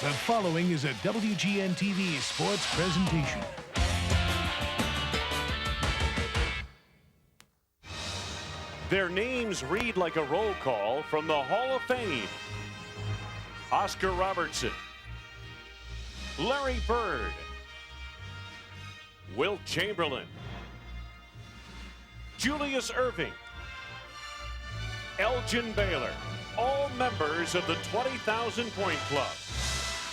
The following is a WGN-TV sports presentation. Their names read like a roll call from the Hall of Fame. Oscar Robertson, Larry Bird, Wilt Chamberlain, Julius Erving, Elgin Baylor, all members of the 20,000-point club.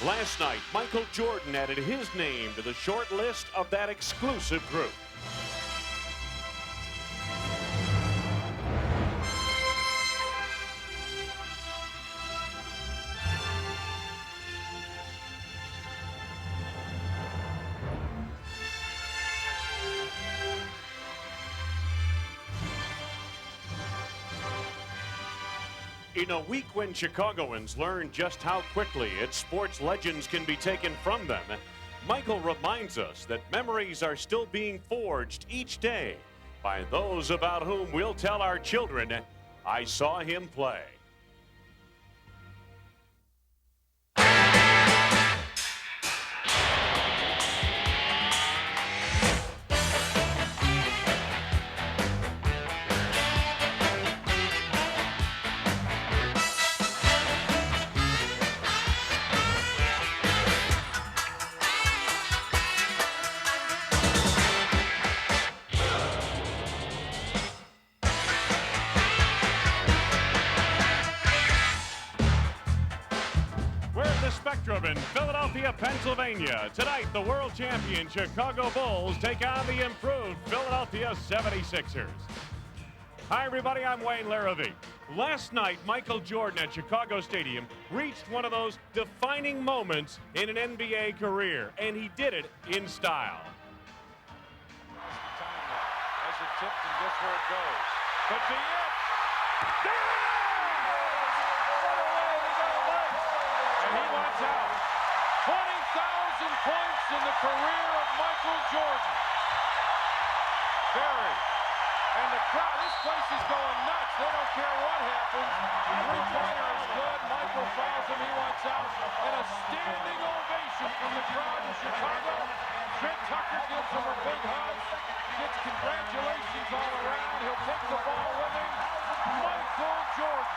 Last night, Michael Jordan added his name to the short list of that exclusive group. In a week when Chicagoans learn just how quickly its sports legends can be taken from them, Michael reminds us that memories are still being forged each day by those about whom we'll tell our children, "I saw him play." In Philadelphia, Pennsylvania. Tonight, the world champion Chicago Bulls take on the improved Philadelphia 76ers. Hi, everybody. I'm Wayne Larrivee. Last night, Michael Jordan at Chicago Stadium reached one of those defining moments in an NBA career, and he did it in style. As it tipped and guess where it goes. Could be it. There it is! What a way to go, Mike! And he wants out. 20,000 points in the career of Michael Jordan. Barry. And the crowd, this place is going nuts. They don't care what happens. Three-pointer is good. Michael fouls him. He wants out. And a standing ovation from the crowd in Chicago. Trent Tucker gives him a big hug. Gets congratulations all around. He'll take the ball with him. Michael Jordan.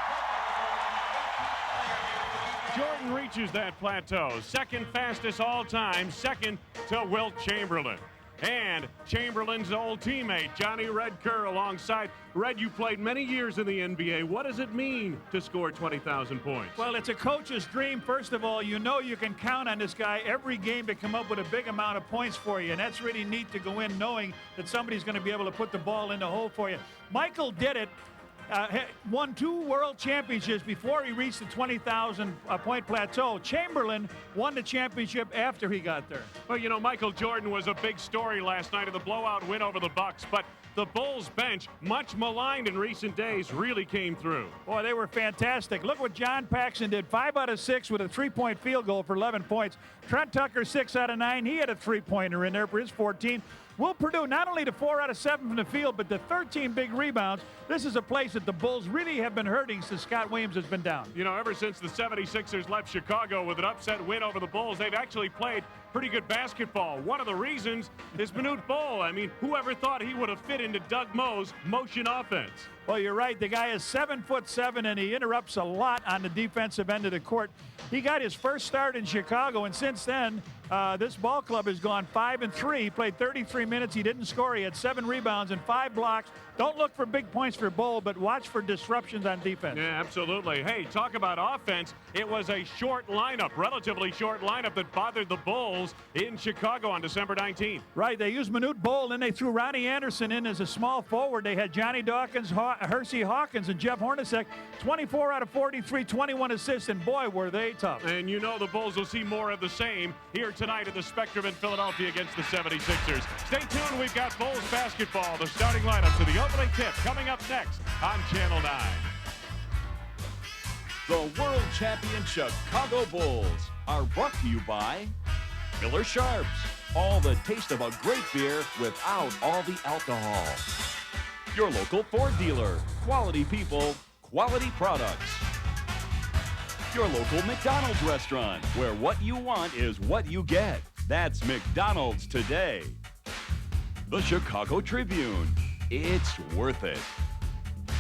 Jordan reaches that plateau, second fastest all time, second to Wilt Chamberlain. And Chamberlain's old teammate, Johnny Red Kerr, alongside. Red, you played many years in the NBA. What does it mean to score 20,000 points? Well, it's a coach's dream. First of all, you know you can count on this guy every game to come up with a big amount of points for you. And that's really neat to go in knowing that somebody's going to be able to put the ball in the hole for you. Michael did it. Won 2 world championships before he reached the 20,000 point plateau. Chamberlain won the championship after he got there. Well, you know, Michael Jordan was a big story last night of the blowout win over the Bucks, but the Bulls bench, much maligned in recent days, really came through. Boy, they were fantastic. Look what John Paxson did. 5 out of 6 with a 3-point field goal for 11 points. Trent Tucker, 6 out of 9. He had a 3-pointer in there for his 14. Will Purdue, not only the 4 out of 7 from the field, but the 13 big rebounds. This is a place that the Bulls really have been hurting since Scott Williams has been down. You know, ever since the 76ers left Chicago with an upset win over the Bulls, they've actually played pretty good basketball. One of the reasons is Manute Bol. I mean, whoever thought he would have fit into Doug Moe's motion offense? Well, you're right. The guy is 7'7", and he interrupts a lot on the defensive end of the court. He got his first start in Chicago, and since then, this ball club has gone 5-3. He played 33 minutes. He didn't score. He had 7 rebounds and 5 blocks. Don't look for big points for Bol, but watch for disruptions on defense. Yeah, absolutely. Hey, talk about offense. It was a short lineup, relatively short lineup that bothered the Bulls in Chicago on December 19th. Right. They used Manute Bol, then they threw Ronnie Anderson in as a small forward. They had Johnny Dawkins, Hersey Hawkins, and Jeff Hornacek. 24 out of 43, 21 assists, and boy, were they tough. And you know the Bulls will see more of the same here tonight at the Spectrum in Philadelphia against the 76ers. Stay tuned. We've got Bulls basketball, the starting lineups of the opening tip coming up next on Channel 9. The world champion Chicago Bulls are brought to you by Miller Sharps. All the taste of a great beer without all the alcohol. Your local Ford dealer. Quality people, quality products. Your local McDonald's restaurant, where what you want is what you get. That's McDonald's today. The Chicago Tribune. It's worth it.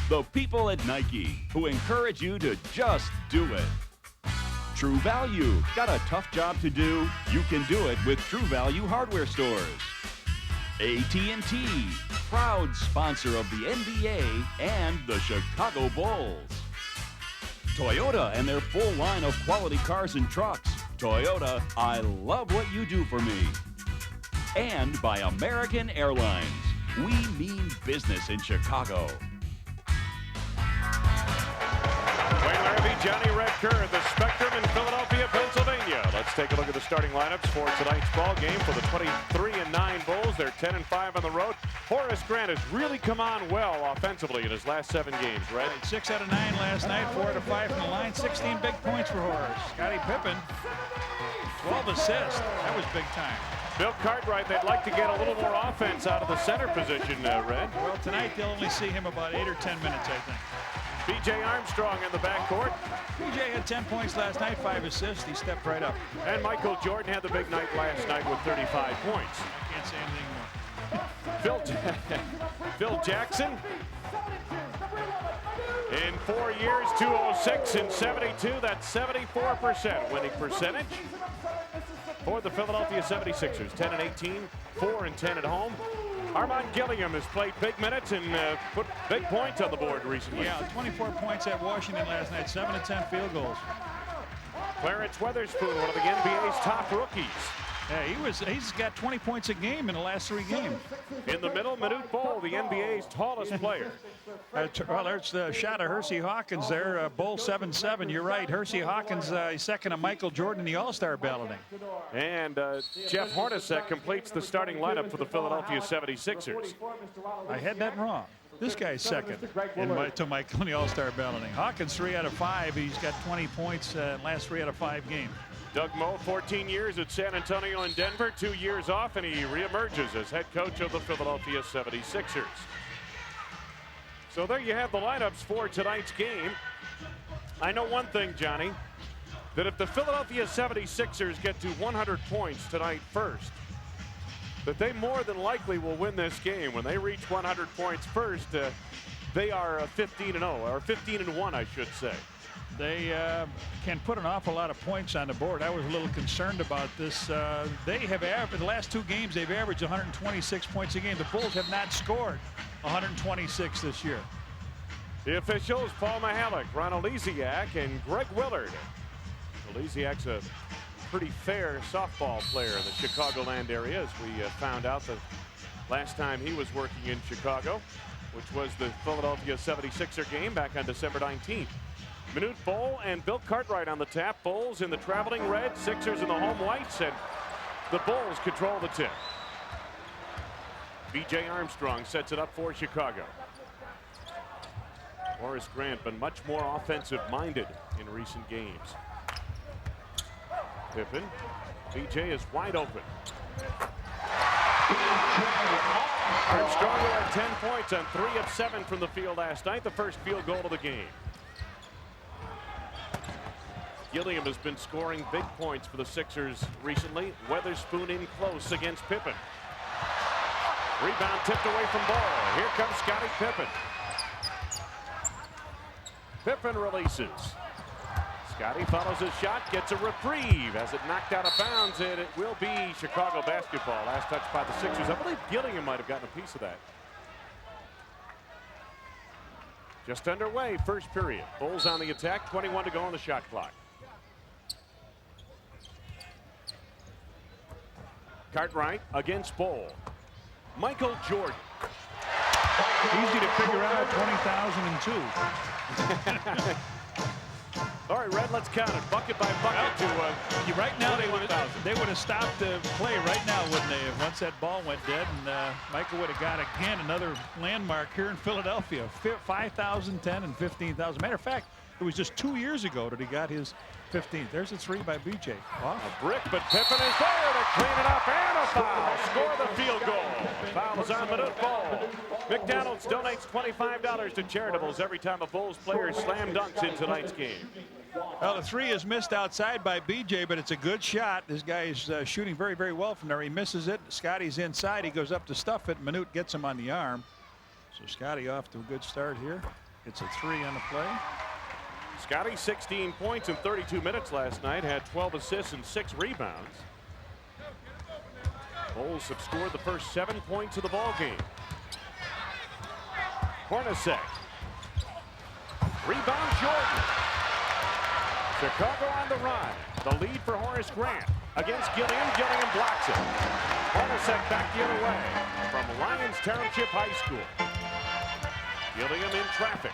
The people at Nike, who encourage you to just do it. True Value. Got a tough job to do? You can do it with True Value hardware stores. AT&T, proud sponsor of the NBA and the Chicago Bulls. Toyota and their full line of quality cars and trucks. Toyota, I love what you do for me. And by American Airlines. We mean business in Chicago. Wayne Larrabee, Johnny Redker at the Spectrum in Philadelphia, Pennsylvania. Let's take a look at the starting lineups for tonight's ball game for the 23-9 Bulls. They're 10-5 on the road. Horace Grant has really come on well offensively in his last 7 games, right? 6 out of 9 last night, 4 out of 5 from the line, 16 big points for Horace. Scottie Pippen, 12 assists. That was big time. Bill Cartwright, they'd like to get a little more offense out of the center position, Red. Well, tonight they'll only see him about 8 or 10 minutes, I think. B.J. Armstrong in the backcourt. B.J. had 10 points last night, 5 assists. He stepped right up. And Michael Jordan had the big night last night with 35 points. I can't say anything more. Phil Jackson. In 4 years, 206 and 72. That's 74% winning percentage for the Philadelphia 76ers. 10 and 18, 4 and 10 at home. Armand Gilliam has played big minutes and put big points on the board recently. Yeah, 24 points at Washington last night, 7 of 10 field goals. Clarence Weatherspoon, one of the NBA's top rookies. Yeah, he's got 20 points a game in the last 3 games. In the middle, Manute Bol, the NBA's tallest player. Well, there's the shot of Hersey Hawkins there. Bol 7'7". You're right. Hersey Hawkins second to Michael Jordan in the All-Star balloting. And Jeff Hornacek completes the starting lineup for the Philadelphia 76ers. I had that wrong. This guy's second to Michael in the All-Star balloting. Hawkins 3 out of 5. He's got 20 points last 3 out of 5 games. Doug Moe, 14 years at San Antonio and Denver, 2 years off, and he reemerges as head coach of the Philadelphia 76ers. So there you have the lineups for tonight's game. I know one thing, Johnny, that if the Philadelphia 76ers get to 100 points tonight first, that they more than likely will win this game. When they reach 100 points first, they are 15-0, or 15-1, I should say. They can put an awful lot of points on the board. I was a little concerned about this. They have averaged, the last 2 games, they've averaged 126 points a game. The Bulls have not scored 126 this year. The officials, Paul Mihalik, Ron Oleziak, and Greg Willard. Oleziak's a pretty fair softball player in the Chicagoland area, as we found out the last time he was working in Chicago, which was the Philadelphia 76er game back on December 19th. Manute Bol and Bill Cartwright on the tap. Bulls in the traveling red, Sixers in the home whites, and the Bulls control the tip. B.J. Armstrong sets it up for Chicago. Horace Grant been much more offensive-minded in recent games. Pippen. B.J. is wide open. Armstrong had 10 points on 3 of 7 from the field last night, the first field goal of the game. Gilliam has been scoring big points for the Sixers recently. Weatherspoon in close against Pippen. Rebound tipped away from Ball. Here comes Scottie Pippen. Pippen releases. Scottie follows his shot, gets a reprieve as it knocked out of bounds, and it will be Chicago basketball. Last touch by the Sixers. I believe Gilliam might have gotten a piece of that. Just underway, first period. Bulls on the attack, 21 to go on the shot clock. Cartwright against Bol. Michael Jordan. Easy to figure out, 2002. All right, Red, let's count it. Bucket by bucket Right now, they would have stopped the play right now, wouldn't they? Once that ball went dead, and Michael would have got, again, another landmark here in Philadelphia. 5,010 and 15,000. Matter of fact, it was just 2 years ago that he got his 15th. There's a 3 by B.J. A brick, but Pippen is there to clean it up, and a foul. Score the field goal. Foul is on Manute Bol. McDonald's donates $25 to charitables every time a Bulls player slam dunks in tonight's game. Well, the three is missed outside by BJ, but it's a good shot. This guy is shooting very, very well from there. He misses it. Scotty's inside. He goes up to stuff it. Manute gets him on the arm. So Scotty off to a good start here. Gets a three on the play. Scotty, 16 points in 32 minutes last night, had 12 assists and 6 rebounds. Bulls have scored the first 7 points of the ball game. Hornacek. Rebound Jordan. Chicago on the run. The lead for Horace Grant against Gilliam. Gilliam blocks it. Hornacek back the other way from Lyons Township High School. Gilliam in traffic.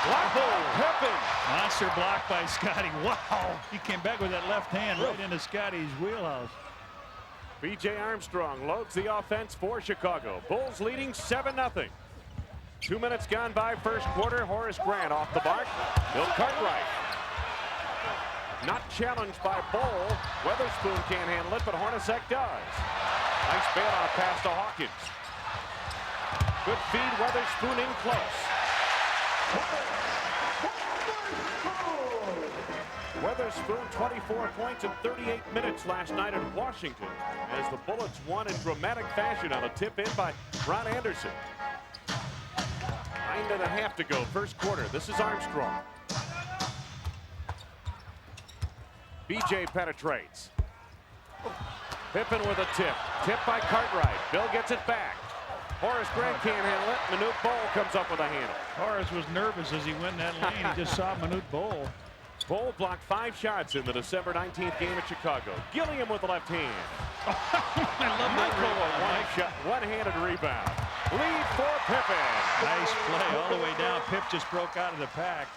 Block. Pippen. Monster block by Scotty. Wow. He came back with that left hand right into Scotty's wheelhouse. B.J. Armstrong loads the offense for Chicago. Bulls leading 7-0. 2 minutes gone by first quarter. Horace Grant off the mark. Bill Cartwright. Not challenged by Bowl. Weatherspoon can't handle it, but Hornacek does. Nice bailout pass to Hawkins. Good feed, Weatherspoon in close. Weatherspoon 24 points in 38 minutes last night in Washington as the Bullets won in dramatic fashion on a tip in by Ron Anderson. 9.5 to go first quarter. This is Armstrong. BJ penetrates. Pippen with a tip. Tip by Cartwright. Bill gets it back. Horace Grant can't handle it. Manute Bol comes up with a handle. Horace was nervous as he went in that lane. He just saw Manute Bol. Bol blocked 5 shots in the December 19th game at Chicago. Gilliam with the left hand. I love that One-handed rebound. Lead for Pippen. Nice play all the way down. Pip just broke out of the pack.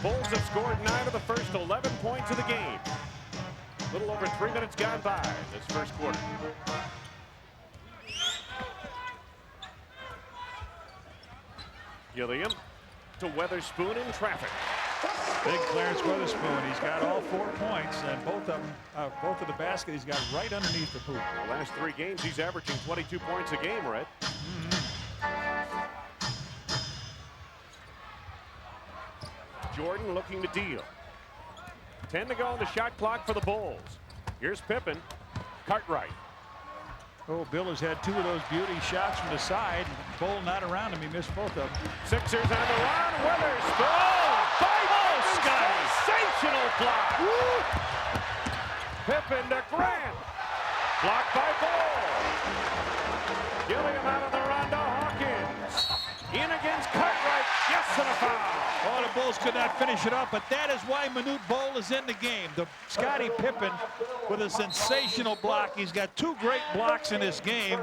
Bulls have scored 9 of the first 11 points of the game. A little over 3 minutes gone by this first quarter. Gilliam to Weatherspoon in traffic. Big Clarence Weatherspoon. He's got all 4 points, and both of the basket he's got right underneath the hoop. The last 3 games he's averaging 22 points a game, Red. Jordan looking to deal. 10 to go on the shot clock for the Bulls. Here's Pippen. Cartwright. Oh, Bill has had 2 of those beauty shots from the side. Bol not around him. He missed both of them. Sixers on the run. Weatherspoon. Sensational block. Pippen to Grant. Blocked by Bol. Gilliam out of the run to Hawkins. In against Cartwright. Yes, and a foul. Oh, the Bulls could not finish it up, but that is why Manute Bol is in the game. The Scottie Pippen with a sensational block. He's got 2 great blocks in this game.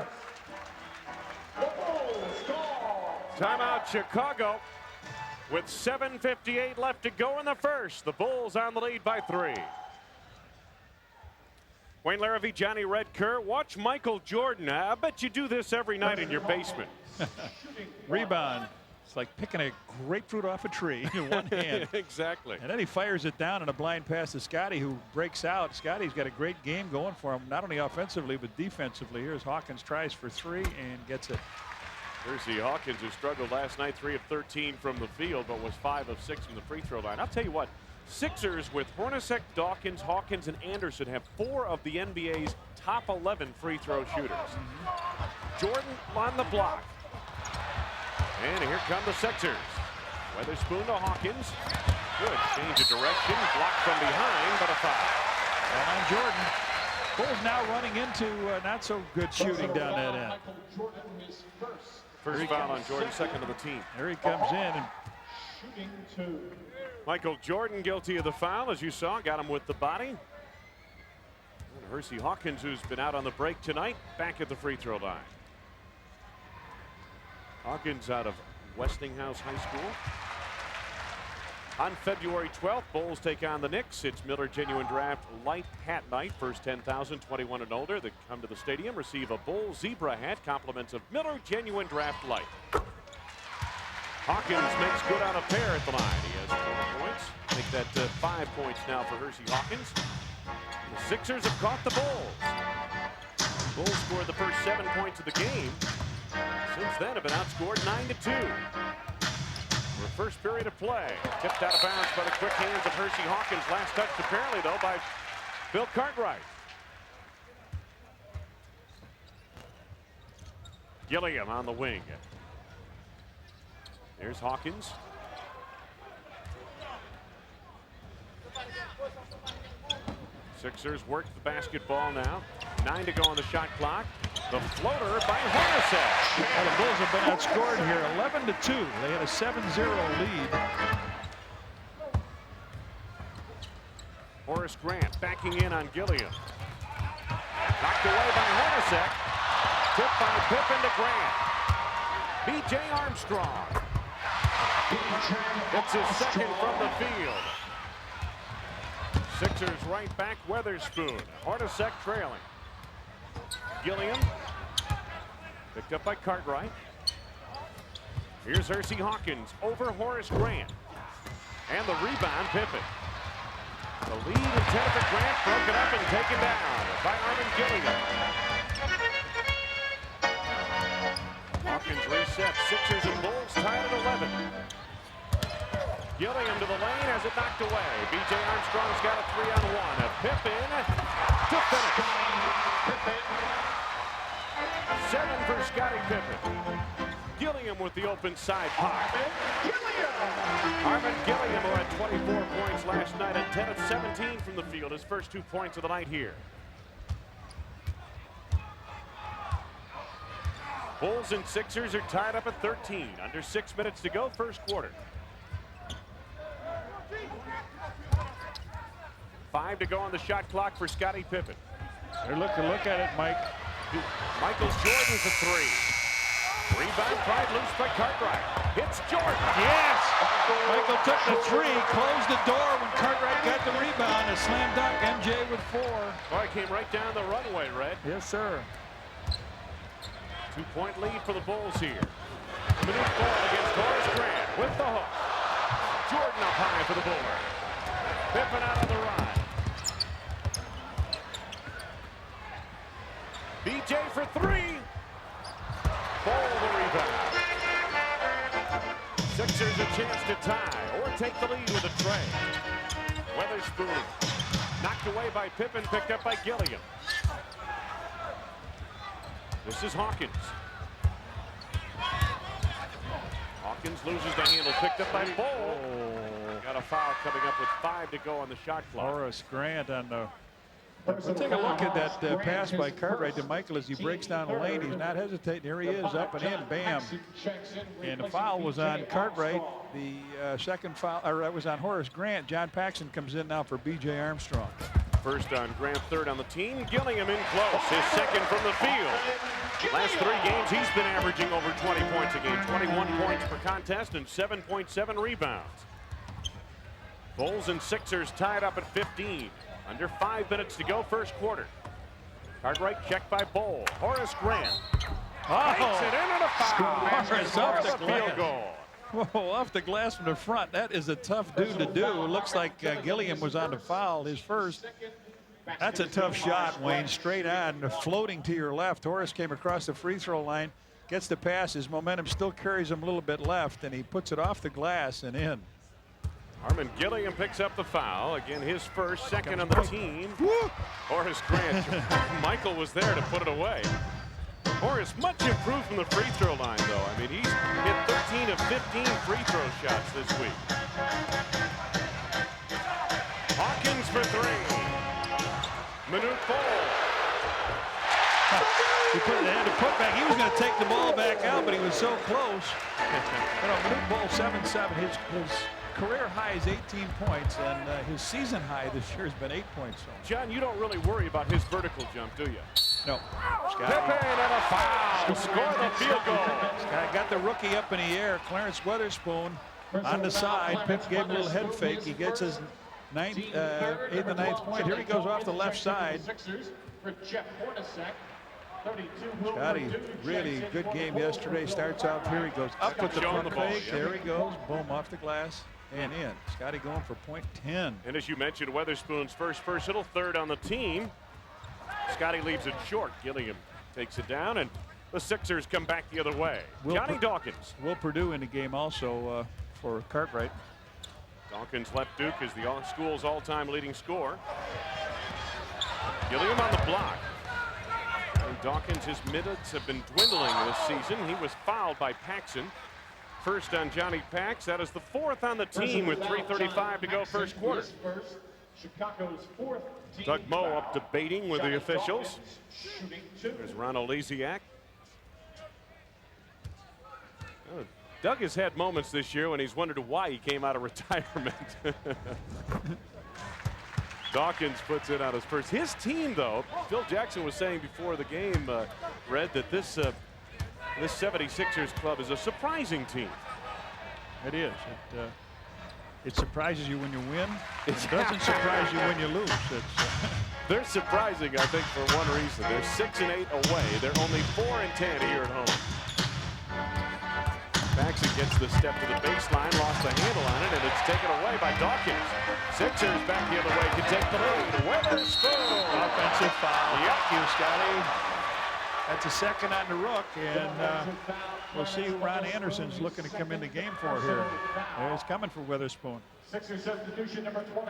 Timeout Chicago with 7:58 left to go in the first. The Bulls on the lead by 3. Wayne Larrivee, Johnny Red Kerr. Watch Michael Jordan. I bet you do this every night in your basement. Rebound. It's like picking a grapefruit off a tree in one hand. Exactly. And then he fires it down on a blind pass to Scotty, who breaks out. Scotty's got a great game going for him, not only offensively, but defensively. Here's Hawkins, tries for 3 and gets it. Here's the Hawkins, who struggled last night, 3 of 13 from the field, but was 5 of 6 from the free throw line. I'll tell you what, Sixers with Hornacek, Dawkins, Hawkins, and Anderson have 4 of the NBA's top 11 free throw shooters. Jordan on the block. And here come the Sixers. Weatherspoon to Hawkins. Good change of direction. Blocked from behind, but a foul. And on Jordan. Bulls now running into not so good shooting down that end. First foul on Jordan, second of the team. There he comes in. And Michael Jordan guilty of the foul, as you saw. Got him with the body. And Hersey Hawkins, who's been out on the break tonight, back at the free throw line. Hawkins out of Westinghouse High School. On February 12th, Bulls take on the Knicks. It's Miller Genuine Draft Light Hat Night. First 10,000 21 and older that come to the stadium receive a Bull Zebra hat. Compliments of Miller Genuine Draft Light. Hawkins makes good on a pair at the line. He has 4 points. Make that 5 points now for Hersey Hawkins. The Sixers have caught the Bulls. Bulls scored the first 7 points of the game. Since then have been outscored 9-2. For first period of play. Tipped out of bounds by the quick hands of Hersey Hawkins. Last touched apparently, though, by Bill Cartwright. Gilliam on the wing. There's Hawkins. Sixers work the basketball now. 9 to go on the shot clock. The floater by Hornacek. Well, the Bulls have been outscored here 11-2. They had a 7-0 lead. Horace Grant backing in on Gilliam. Knocked away by Hornacek. Tipped by Pippen to Grant. B.J. Armstrong. It's his second from the field. Sixers right back, Weatherspoon. Hornacek trailing. Gilliam. Picked up by Cartwright. Here's Hersey Hawkins over Horace Grant. And the rebound, Pippen. The lead intended for Grant, broken up and taken down by Armin Gilliam. Hawkins resets. Sixers and Bulls tied at 11. Gilliam to the lane, has it knocked away. B.J. Armstrong's got a 3-on-1. Pippen to finish. 7 for Scottie Pippen. Gilliam with the open side pop. Armin Gilliam, who had 24 points last night, and 10 of 17 from the field. His first 2 points of the night here. Bulls and Sixers are tied up at 13. Under 6 minutes to go, first quarter. 5 to go on the shot clock for Scottie Pippen. They're looking, look at it, Mike. Michael Jordan's a 3. Rebound pried loose by Cartwright. Hits Jordan. Yes! Michael took the 3, closed the door when Cartwright got the rebound. A slam dunk, MJ with 4. Boy, came right down the runway, Red. Yes, sir. 2-point lead for the Bulls here. Minute ball against Horace Grant with the hook. Jordan up high for the Bulls. Pippen out on the run. B.J. for 3. Ball the rebound. Sixers a chance to tie or take the lead with a tray. Weatherspoon knocked away by Pippen, picked up by Gilliam. This is Hawkins. Hawkins loses the handle, picked up by Bull. Got a foul coming up with 5 to go on the shot clock. Horace Grant on the. Take a look at that pass by Cartwright to Michael as he breaks down the lane. He's not hesitating. Here he is, up and in, bam. And the foul was on Cartwright. The second foul, or that was on Horace Grant. John Paxson comes in now for B.J. Armstrong. First on Grant, third on the team. Gilliam in close, his second from the field. Last 3 games, he's been averaging over 20 points a game. 21 points per contest and 7.7 rebounds. Bulls and Sixers tied up at 15. Under 5 minutes to go, first quarter. Cartwright checked by Bull. Horace Grant. Makes it in on a foul. Horace off the field goal. Whoa, off the glass from the front. That is a tough dude to do. It looks like Gilliam was on the foul, his first. That's a tough shot, Wayne. Straight on, floating to your left. Horace came across the free throw line, gets the pass. His momentum still carries him a little bit left, and he puts it off the glass and in. Armin Gilliam picks up the foul. Again, his first, second on the team. Horace Grant. Michael was there to put it away. Horace much improved from the free throw line, though. I mean, he's hit 13 of 15 free throw shots this week. Hawkins for 3. Minute ball. He put it in to Putback. He was going to take the ball back out, but he was so close. Minute ball 7-7. His career high is 18 points, and his season high this year has been 8 points. So. John, you don't really worry about his vertical jump, do you? No. Pippen and a foul. Score the field goal. Scott got the rookie up in the air. Clarence Weatherspoon on the side. Pip gave him a little head fake. He gets his 8th and 9th point. Here he goes off the left side. Scotty, really good game yesterday. Starts out here. He goes up with the front fake. There he goes. Boom, off the glass and in. Scotty going for point 10. And as you mentioned, Weatherspoon's first versatile, third on the team. Scotty leaves it short. Gilliam takes it down, and the Sixers come back the other way. Johnny Dawkins. Will Purdue in the game also. for Cartwright. Dawkins left Duke as the school's all-time leading scorer. Gilliam on the block. And Dawkins, his minutes have been dwindling this season. He was fouled by Paxson. First on Johnny Pax. That is the 4th on the team with 3:35 to go first quarter. Doug Moe up debating with the officials. There's Ron Oleziak. Doug has had moments this year when he's wondered why he came out of retirement. Dawkins puts it on his first. His team, though, Phil Jackson was saying before the game, Red, that this 76ers club is a surprising team. It is. It surprises you when you win. It doesn't surprise you when you lose. They're surprising, I think, for one reason. They're 6-8 away. They're only 4-10 here at home. Paxson gets the step to the baseline, lost the handle on it, and it's taken away by Dawkins. Sixers back the other way, can take the lead. Witherspoon. Offensive foul. Yep. Thank you, Scotty. That's a second on the Rook, and we'll see who Ron Anderson's looking to come in the game for here. It's coming for Witherspoon.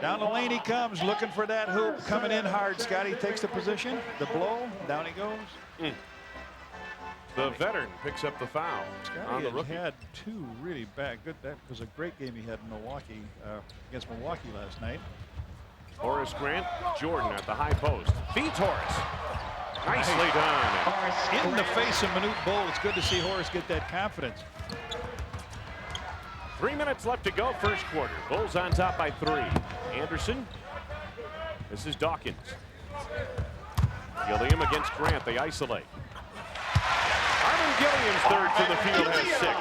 Down the lane he comes, looking for that hoop, coming in hard. Scotty takes the position, the blow, down he goes. The veteran picks up the foul on the rookie. Had two really good. That was a great game he had in Milwaukee against Milwaukee last night. Horace Grant, Jordan at the high post. Feeds Horace. Nicely done. In the face of Manute Bol, it's good to see Horace get that confidence. 3 minutes left to go, first quarter. Bulls on top by 3. Anderson. This is Dawkins. Gilliam against Grant. They isolate. Gilliam's third to the field has 6.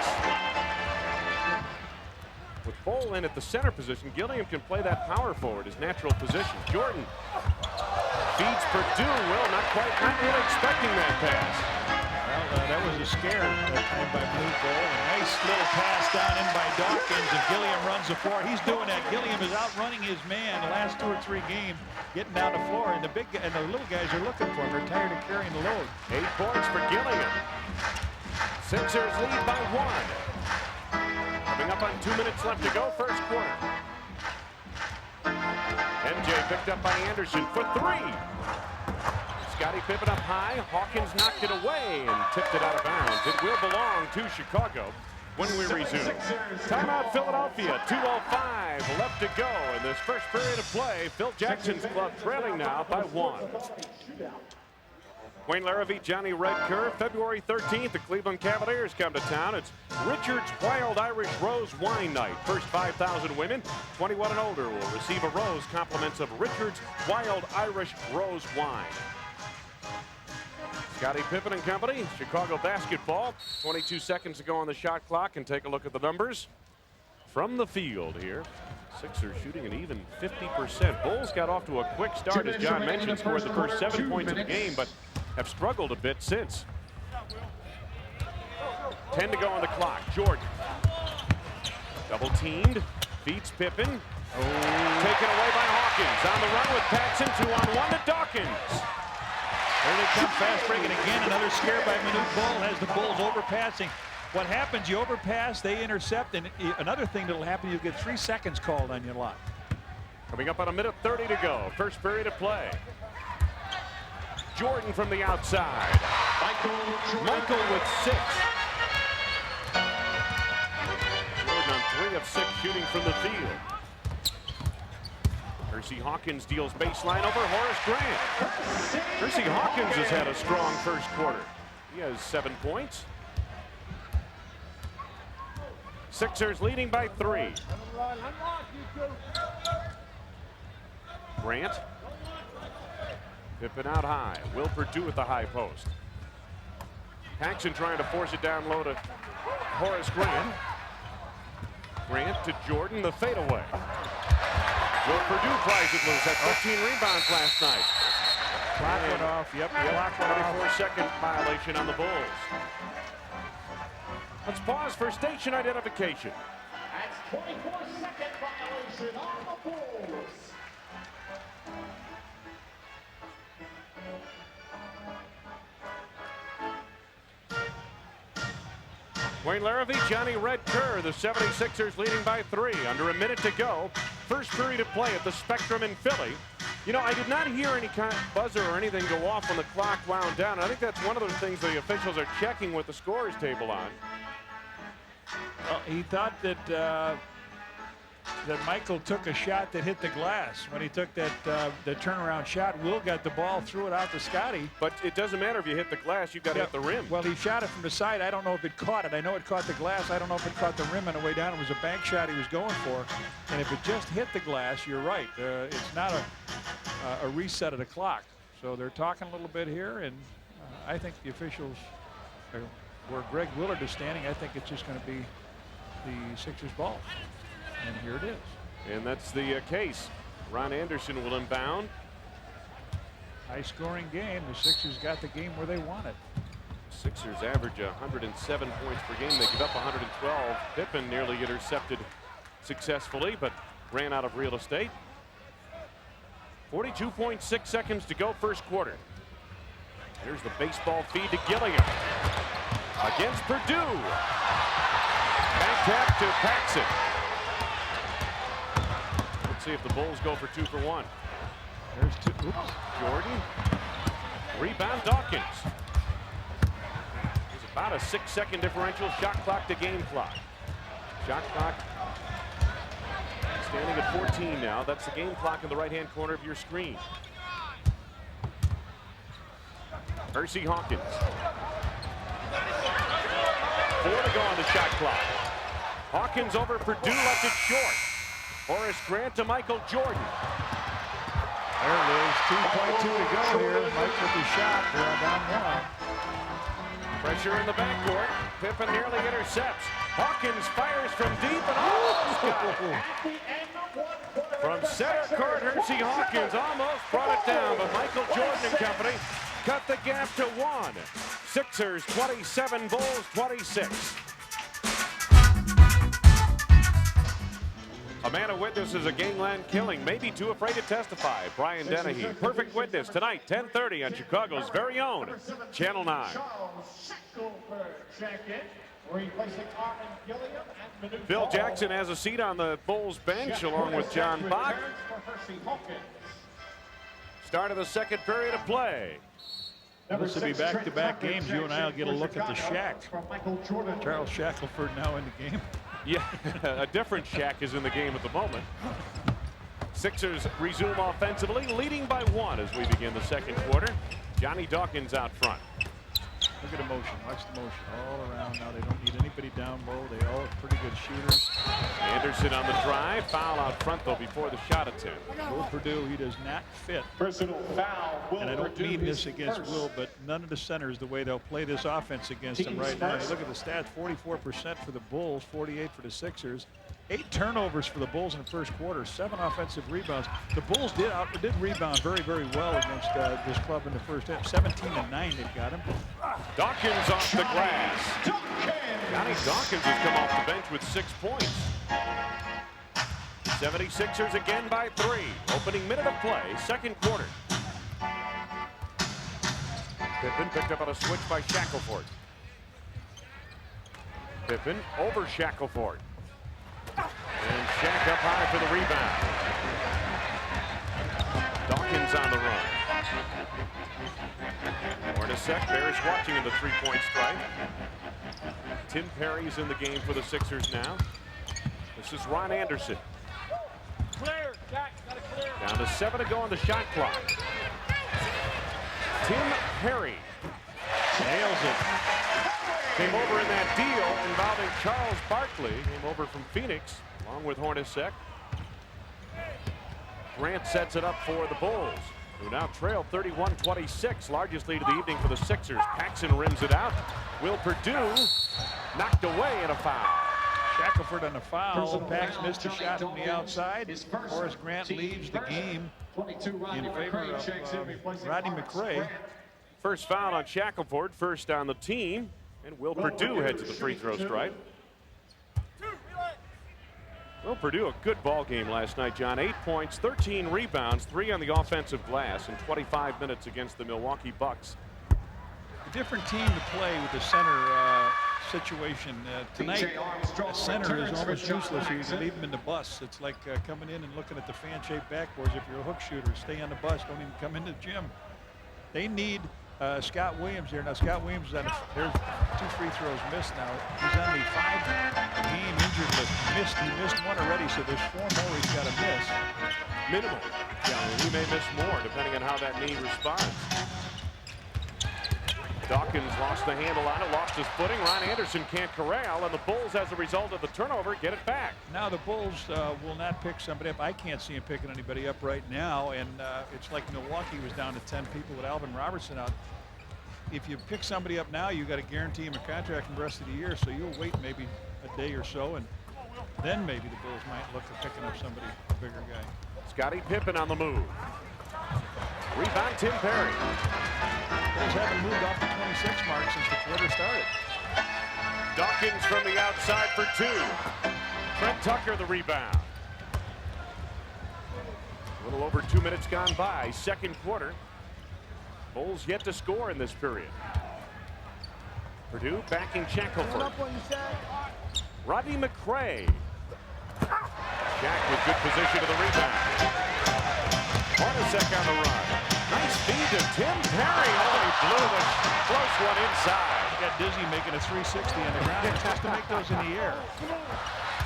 With Bol in at the center position, Gilliam can play that power forward, his natural position. Jordan feeds Purdue. Will not really expecting that pass. Well, that was a scare that time by Manute Bol. A nice little pass down in by Dawkins, and Gilliam runs the floor. He's doing that. Gilliam is outrunning his man the last 2 or 3 games, getting down the floor, and the little guys are looking for him. They're tired of carrying the load. 8 points for Gilliam. Sixers lead by 1. Coming up on 2 minutes left to go, first quarter. MJ picked up by Anderson for 3. Scottie Pippen up high. Hawkins knocked it away and tipped it out of bounds. It will belong to Chicago when we resume. Timeout Philadelphia, 2:05 left to go in this first period of play. Phil Jackson's club trailing now by 1. Wayne Larrivee, Johnny Redcurve. February 13th, the Cleveland Cavaliers come to town. It's Richard's Wild Irish Rose Wine Night. First 5,000 women, 21 and older, will receive a rose, compliments of Richard's Wild Irish Rose Wine. Scottie Pippen and company, Chicago basketball. 22 seconds to go on the shot clock, and take a look at the numbers from the field here. Sixers shooting an even 50%. Bulls got off to a quick start, as John mentioned, scored the first 7 points of the game, but have struggled a bit since. 10 to go on the clock. Jordan. Double teamed. Beats Pippen. Taken away by Hawkins. On the run with Paxson. 2-on-1 to Dawkins. There they come, fast breaking again. Another scare by Manute Bol has the Bulls overpassing. What happens, you overpass, they intercept, and another thing that'll happen, you get 3 seconds called on your lot. Coming up on 1:30 to go. First period of play. Jordan from the outside. Michael with 6. Jordan on 3 of 6 shooting from the field. Percy Hawkins deals baseline over Horace Grant. Percy Hawkins has had a strong first quarter. He has 7 points. Sixers leading by 3. Grant. Pippen out high. Will Purdue at the high post. Paxson trying to force it down low to Horace Grant. Grant to Jordan, the fadeaway. Will Purdue tries it loose. Had 15 rebounds last night. Clock went off. Yep. Clock went off. 4-second violation on the Bulls. Let's pause for station identification. That's 24-second violation on the Bulls. Wayne Larrivee, Johnny Red Kerr, the 76ers leading by 3. Under a minute to go. First period of play at the Spectrum in Philly. You know, I did not hear any kind of buzzer or anything go off when the clock wound down. I think that's one of the things the officials are checking with the scorers table on. Well, he thought that that Michael took a shot that hit the glass. When he took that the turnaround shot, Will got the ball, threw it out to Scotty. But it doesn't matter if you hit the glass, you've got to hit the rim. Well, he shot it from the side. I don't know if it caught it. I know it caught the glass. I don't know if it caught the rim on the way down. It was a bank shot he was going for. And if it just hit the glass, you're right. It's not a reset of the clock. So they're talking a little bit here, and I think the officials, where Greg Willard is standing, I think it's just going to be the Sixers ball. And here it is. And that's the case. Ron Anderson will inbound. High scoring game. The Sixers got the game where they want it. Sixers average 107 points per game. They give up 112. Pippen nearly intercepted successfully, but ran out of real estate. 42.6 seconds to go, first quarter. Here's the baseball feed to Gilliam. Against Purdue. Back tap to Paxson. Let's see if the Bulls go for 2 for 1. There's 2. Oops. Jordan. Rebound Dawkins. There's about a 6-second differential. Shot clock to game clock. Shot clock standing at 14 now. That's the game clock in the right-hand corner of your screen. Hersey Hawkins. 4 to go on the shot clock. Hawkins over Purdue, left it short. Horace Grant to Michael Jordan. There it is. 2.2 to go here. Mike with the shot. They're down 1. Pressure in the backcourt. Pippen nearly intercepts. Hawkins fires from deep and almost got it. From center court, Hersey Hawkins almost brought it down, but Michael Jordan and company cut the gap to 1. Sixers 27, Bulls 26. A man of witness is a gangland killing, maybe too afraid to testify. Brian Dennehy, perfect witness tonight, 10:30 on Chicago's very own Channel 9. Phil Jackson has a seat on the Bulls bench along with John Bach. Start of the second period of play. This will be back-to-back games. You and I will get a look at the Shack. Charles Shackelford now in the game. Yeah, a different Shaq is in the game at the moment. Sixers resume offensively, leading by 1 as we begin the second quarter. Johnny Dawkins out front. Look at the motion. Watch the motion all around now. They don't need anybody down low. They all are pretty good shooters. Anderson on the drive. Foul out front, though, before the shot attempt. Will Purdue, he does not fit. Personal foul. And I don't mean this against Will, but none of the centers, the way they'll play this offense against him right now. You look at the stats, 44% for the Bulls, 48 for the Sixers. 8 turnovers for the Bulls in the first quarter, 7 offensive rebounds. The Bulls did rebound very, very well against this club in the first half. 17-9 they got him. Dawkins off the glass. Johnny Dawkins has come off the bench with 6 points. 76ers again by 3. Opening minute of play, second quarter. Pippen picked up on a switch by Shackelford. Pippen over Shackelford. And Shaq up high for the rebound. Dawkins on the run. Hornacek, Bears watching in the three-point strike. Tim Perry's in the game for the Sixers now. This is Ron Anderson. Clear, Jack, gotta clear. Down to 7 to go on the shot clock. Tim Perry nails it. Came over in that deal involving Charles Barkley. Came over from Phoenix along with Hornacek. Grant sets it up for the Bulls, who now trail 31-26. Largest lead of the evening for the Sixers. Paxson rims it out. Will Purdue knocked away in a foul. Shackelford on a foul. Pax missed a shot from the outside. Horace Grant leaves the game in favor of Rodney McRae. First foul on Shackelford, first on the team. And Will Purdue heads to the free throw stripe. Will Purdue, a good ball game last night, John. 8 points, 13 rebounds, 3 on the offensive glass in 25 minutes against the Milwaukee Bucks. A different team to play with the center situation. Tonight, a center is almost useless here. You can leave him in the bus. It's like coming in and looking at the fan-shaped backboards. If you're a hook shooter, stay on the bus. Don't even come in the gym. They need Scott Williams here. Now, Scott Williams is on there's 2 free throws missed now. He's on the 5-game injured list. He missed 1 already, so there's 4 more he's got to miss. Minimal. Yeah, he may miss more depending on how that knee responds. Dawkins lost the handle on it, lost his footing. Ron Anderson can't corral, and the Bulls, as a result of the turnover, get it back. Now the Bulls will not pick somebody up. I can't see him picking anybody up right now, and it's like Milwaukee was down to 10 people with Alvin Robertson out. If you pick somebody up now, you got to guarantee him a contract for the rest of the year, so you'll wait maybe a day or so, and then maybe the Bulls might look at picking up somebody, a bigger guy. Scottie Pippen on the move. Rebound, Tim Perry. Bulls haven't moved off the 26 mark since the quarter started. Dawkins from the outside for 2. Trent Tucker the rebound. A little over 2 minutes gone by. Second quarter. Bulls yet to score in this period. Purdue backing Shackelford. Rodney McRae. Jack with good position to the rebound. Hornacek on the run. Nice feed to Tim Perry. Oh, he blew the close one inside. He got dizzy making a 360 on the ground. He's supposed to make those in the air.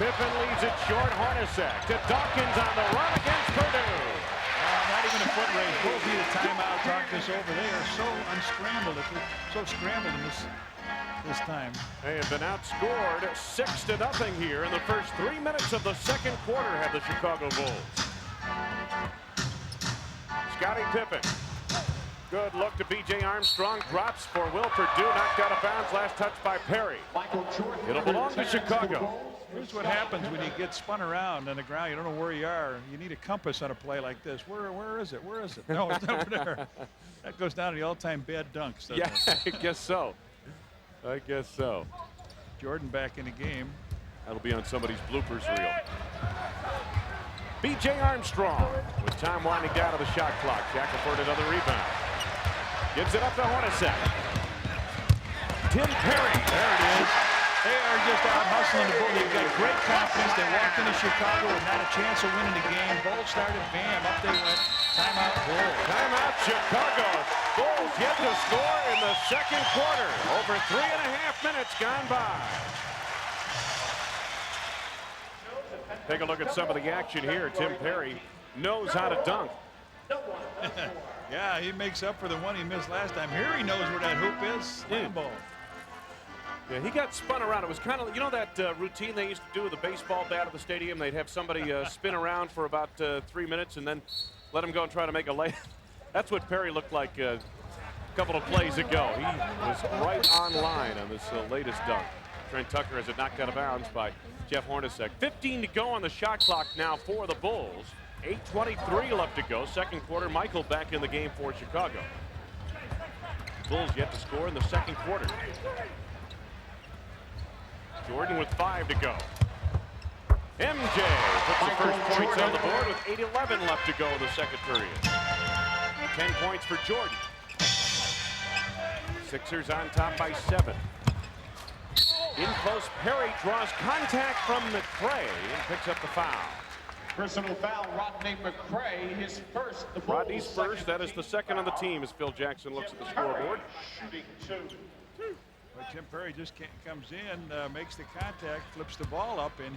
Pippen leaves it short. Hornacek to Dawkins on the run against Purdue. Not even a foot race. Bulls need a timeout. Talk this over. They are so unscrambled. So scrambled in this time. They have been outscored 6-0 here in the first 3 minutes of the second quarter. Have the Chicago Bulls. Scottie Pippen. Good look to B.J. Armstrong. Drops for Will Purdue. Knocked out of bounds. Last touch by Perry. It'll belong to Chicago. Here's what happens when you get spun around on the ground. You don't know where you are. You need a compass on a play like this. Where is it? Where is it? No, it's over there. That goes down to the all-time bad dunks, doesn't it? I guess so. I guess so. Jordan back in the game. That'll be on somebody's bloopers reel. B.J. Armstrong with time winding down to the shot clock. Shackelford another rebound. Gives it up to Hornacek. Tim Perry. There it is. They are just out hustling the Bulls. They've got great confidence. They walked into Chicago with not a chance of winning the game. Bulls started, bam, up they went. Timeout, Bulls. Timeout, Chicago. Bulls yet to score in the second quarter. Over 3.5 minutes gone by. Take a look at some of the action here. Tim Perry knows how to dunk. Yeah, he makes up for the one he missed last time. Here he knows where that hoop is. Slam ball. Yeah, he got spun around. It was kind of, you know that routine they used to do with a baseball bat at the stadium? They'd have somebody spin around for about 3 minutes and then let him go and try to make a layup. That's what Perry looked like a couple of plays ago. He was right on line on this latest dunk. Trent Tucker has it knocked out of bounds by Jeff Hornacek. 15 to go on the shot clock now for the Bulls. 8:23 left to go. Second quarter, Michael back in the game for Chicago. Bulls yet to score in the second quarter. Jordan with 5 to go. MJ puts the first points on the board with 8:11 left to go in the second period. 10 points for Jordan. Sixers on top by 7. In close, Perry draws contact from McRae and picks up the foul. Personal foul, Rodney McRae, his first. Rodney's first. That is the second on the team as Phil Jackson looks at the scoreboard. Shooting 2. Well, Tim Perry just comes in, makes the contact, flips the ball up, and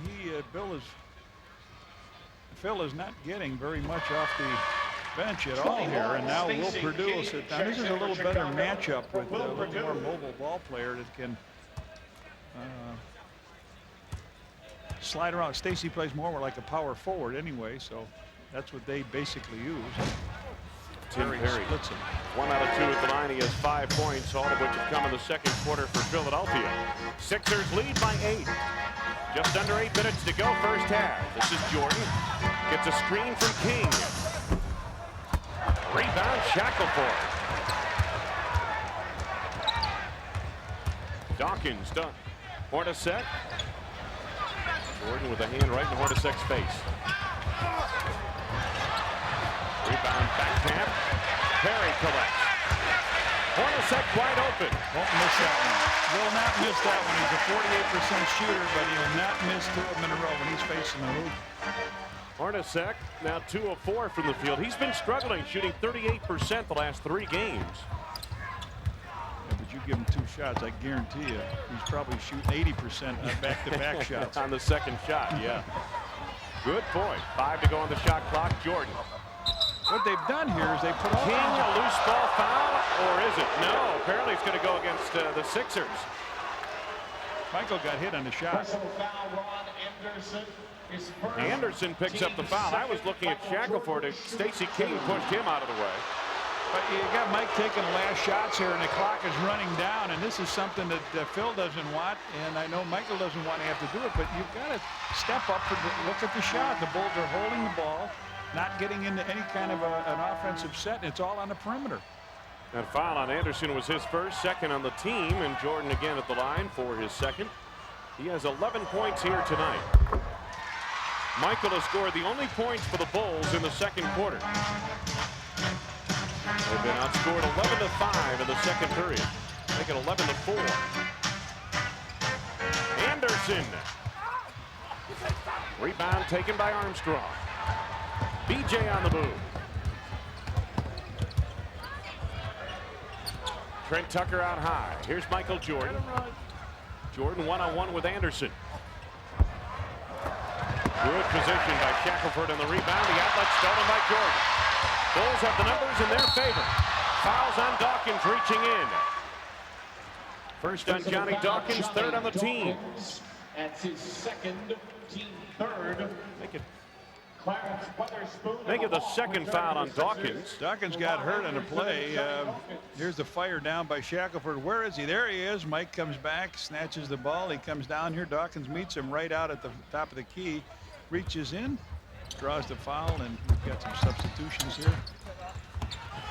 Phil is not getting very much off the bench at all here. And now Will Purdue will sit down. This is a little better matchup with a little more mobile ball player that can slide around. Stacy plays more like a power forward anyway, so that's what they basically use. Tim Perry splits him. 1 out of 2 at the line. He has 5 points, all of which have come in the second quarter for Philadelphia. Sixers lead by 8. Just under 8 minutes to go, first half. This is Jordan. Gets a screen from King. Rebound, Shackelford. Dawkins done. Hornacek. Jordan with a hand right in Hornacek's face. Rebound, back tap. Perry collects. Hornacek wide open. Won't miss that one. Will not miss that one. He's a 48% shooter, but he'll not miss 2 of them in a row when he's facing the hoop. Hornacek now 2 of 4 from the field. He's been struggling, shooting 38% the last 3 games. Yeah, but you give him 2 shots, I guarantee you, he's probably shooting 80% on back-to-back shots. On the second shot, yeah. Good point. 5 to go on the shot clock. Jordan. What they've done here is they put all King, kinds a of... loose ball foul, or is it? No, apparently it's going to go against the Sixers. Michael got hit on the shot. Personal foul, Ron Anderson. His first Anderson picks up the foul. I was looking at Shackelford, and Stacey King pushed him out of the way. But you got Mike taking the last shots here, and the clock is running down, and this is something that Phil doesn't want, and I know Michael doesn't want to have to do it, but you've got to step up and look at the shot. The Bulls are holding the ball, not getting into any kind of an offensive set, and it's all on the perimeter. That foul on Anderson was his first, second on the team, and Jordan again at the line for his second. He has 11 points here tonight. Michael has scored the only points for the Bulls in the second quarter. They've been outscored 11-5 in the second period. Make it 11-4. Anderson. Rebound taken by Armstrong. BJ on the move. Trent Tucker out high. Here's Michael Jordan. Jordan one-on-one with Anderson. Good position by Shackelford on the rebound. The outlet stolen by Jordan. Bulls have the numbers in their favor. Fouls on Dawkins reaching in. First on Johnny Dawkins, third on the team. That's his second, team third. Make it the second foul on Dawkins. Dawkins got hurt on the play. Here's the fire down by Shackelford. Where is he? There he is. Mike comes back, snatches the ball. He comes down here. Dawkins meets him right out at the top of the key. Reaches in, draws the foul, and we've got some substitutions here.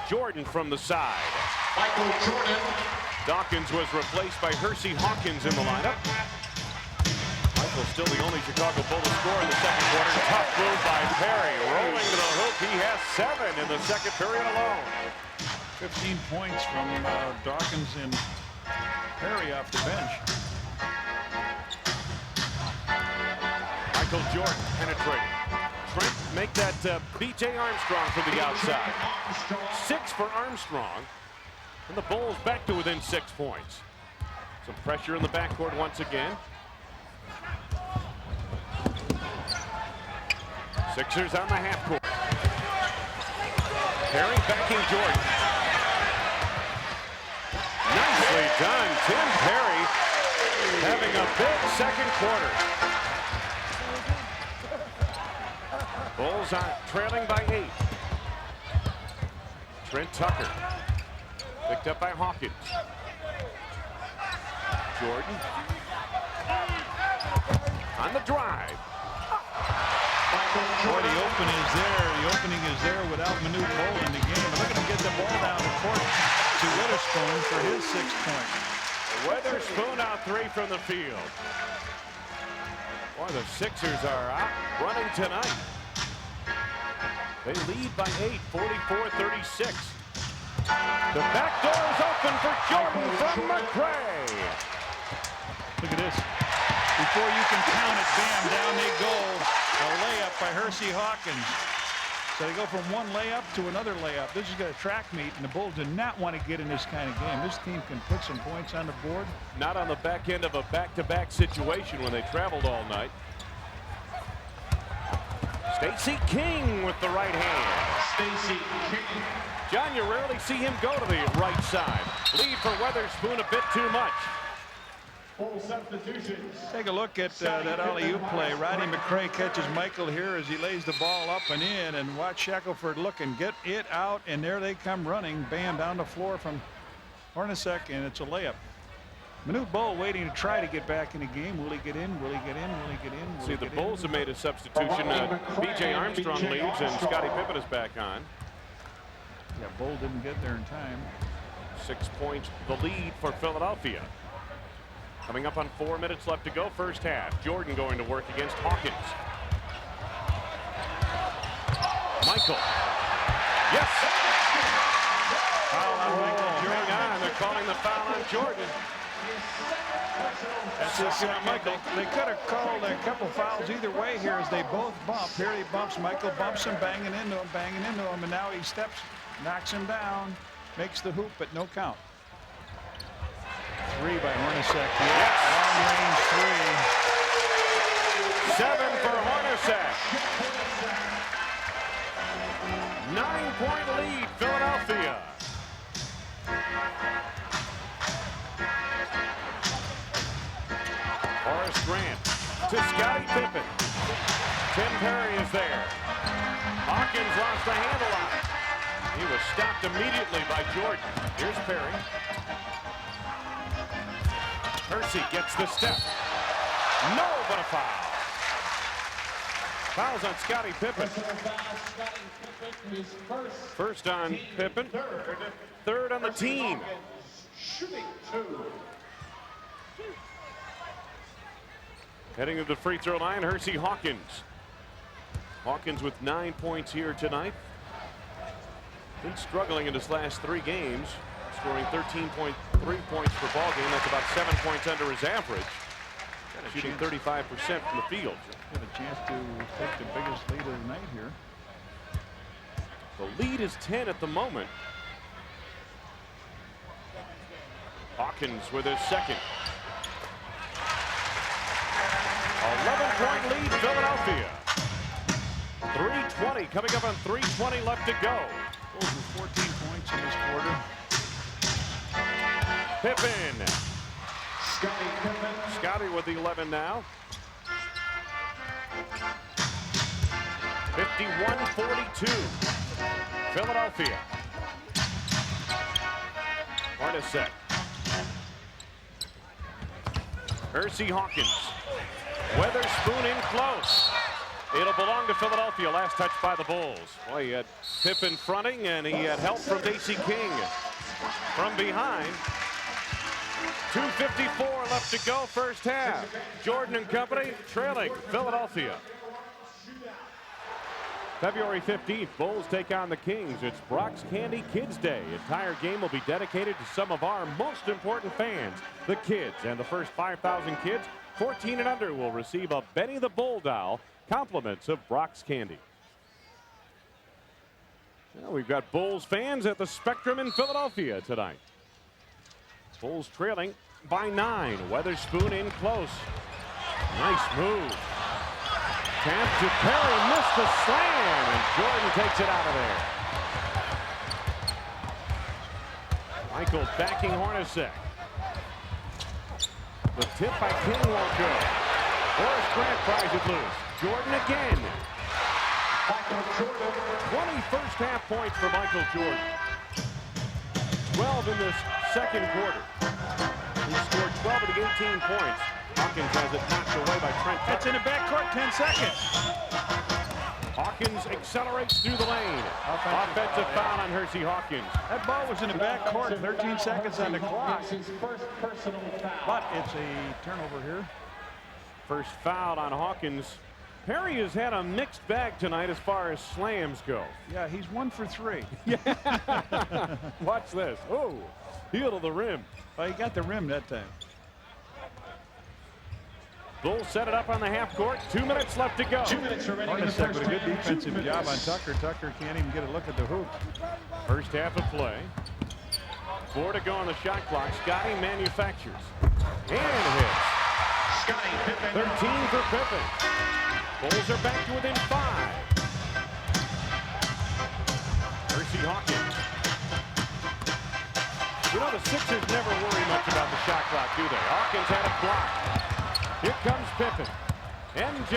Jordan from the side. Michael Jordan. Dawkins was replaced by Hersey Hawkins in the lineup. Michael's still the only Chicago Bull to score in the second quarter. Tough move by Perry. Rolling to the hoop. He has 7 in the second period alone. 15 points from Dawkins and Perry off the bench. Michael Jordan penetrating. Trent make that B.J. Armstrong from the outside. 6 for Armstrong. And the Bulls back to within 6 points. Some pressure in the backcourt once again. Sixers on the half court. Perry backing Jordan. Nicely done. Tim Perry having a big second quarter. Bulls on trailing by 8. Trent Tucker picked up by Hawkins. Jordan on the drive. Boy, the opening is there. The opening is there without Manute Bol in the game. Look at him get the ball down the court to Witherspoon for his 6 points. Witherspoon out 3 from the field. Boy, the Sixers are out running tonight. They lead by 8, 44-36. The back door is open for Jordan from McRae. Look at this. Before you can count it, bam, down they go. A layup by Hersey Hawkins. So they go from one layup to another layup. This is going to track meet, and the Bulls do not want to get in this kind of game. This team can put some points on the board. Not on the back end of a back-to-back situation when they traveled all night. Stacey King with the right hand. Stacey King. John, you rarely see him go to the right side. Lead for Witherspoon a bit too much. Full substitutions. Take a look at that alley-oop play. Rodney McRae catches Michael here as he lays the ball up and in, and watch Shackelford look and get it out, and there they come running. Bam, down the floor from Hornacek, and it's a layup. Manute Bol waiting to try to get back in the game. Will he get in? Will he get in? Will he get in? See, the Bulls have made a substitution. B.J. Armstrong leaves, and Scottie Pippen is back on. Yeah, Bol didn't get there in time. 6 points, the lead for Philadelphia. Coming up on 4 minutes left to go, first half. Jordan going to work against Hawkins. Michael. Yes. Foul on Michael Jordan. Hang on. calling the foul on Jordan. That's just Michael. They could have called a couple fouls either way here as they both bump. Here he bumps. Michael bumps him, banging into him, and now he steps, knocks him down, makes the hoop, but no count. 3 by Hornacek. Yes. Long range 3. 7 for Hornacek. 9-point lead, Philadelphia. Horace Grant to Scottie Pippen. Tim Perry is there. Hawkins lost the handle on it. He was stopped immediately by Jordan. Here's Perry. Hersey gets the step. No, but a foul. Fouls on Scottie Pippen. First on Pippen. Third on the team. Heading to the free throw line, Hersey Hawkins. Hawkins with 9 points here tonight. Been struggling in his last 3 games, scoring 13.3 points per ball game. That's about 7 points under his average. Shooting 35% from the field. Got a chance to take the biggest lead of the night here. The lead is 10 at the moment. Hawkins with his second. 11-point lead, Philadelphia. 3:20 coming up on 3:20 left to go. Bulls with 14 points in this quarter. Pippen. Scottie with the 11 now. 51-42. Philadelphia. Hornacek. Hersey Hawkins. Weatherspoon in close. It'll belong to Philadelphia. Last touch by the Bulls. Boy, he had Pippen fronting, and he had help from Daisy King from behind. 2:54 left to go, first half. Jordan and company trailing Philadelphia. February 15th, Bulls take on the Kings. It's Brock's Candy Kids Day. Entire game will be dedicated to some of our most important fans, the kids. And the first 5,000 kids, 14 and under, will receive a Benny the Bull doll, compliments of Brock's Candy. Well, we've got Bulls fans at the Spectrum in Philadelphia tonight. Bulls trailing by 9. Weatherspoon in close. Nice move. Tap to Perry, missed the slam, and Jordan takes it out of there. Michael backing Hornacek. The tip by King won't go. Horace Grant pries it loose. Jordan again. 20 first half points for Michael Jordan. 12 in this second quarter. He scored 12 of the 18 points. Hawkins has it knocked away by Trent. It's in the backcourt, 10 seconds. Hawkins accelerates through the lane. Offensive foul on Hersey Hawkins. That ball was in the backcourt, 13 seconds on the clock. But it's a turnover here. First foul on Hawkins. Perry has had a mixed bag tonight as far as slams go. Yeah, he's 1 for 3. Watch this. Oh, heel to the rim. Well, he got the rim that time. Bulls set it up on the half court. 2 minutes left to go. 2 minutes remaining. Hornacek with a good defensive job on Tucker. Tucker can't even get a look at the hoop. First half of play. 4 to go on the shot clock. Scottie manufactures. And hits. 13 for Pippen. Bulls are back to within 5. Hersey Hawkins. You know, the Sixers never worry much about the shot clock, do they? Hawkins had it blocked. Here comes Pippen. MJ.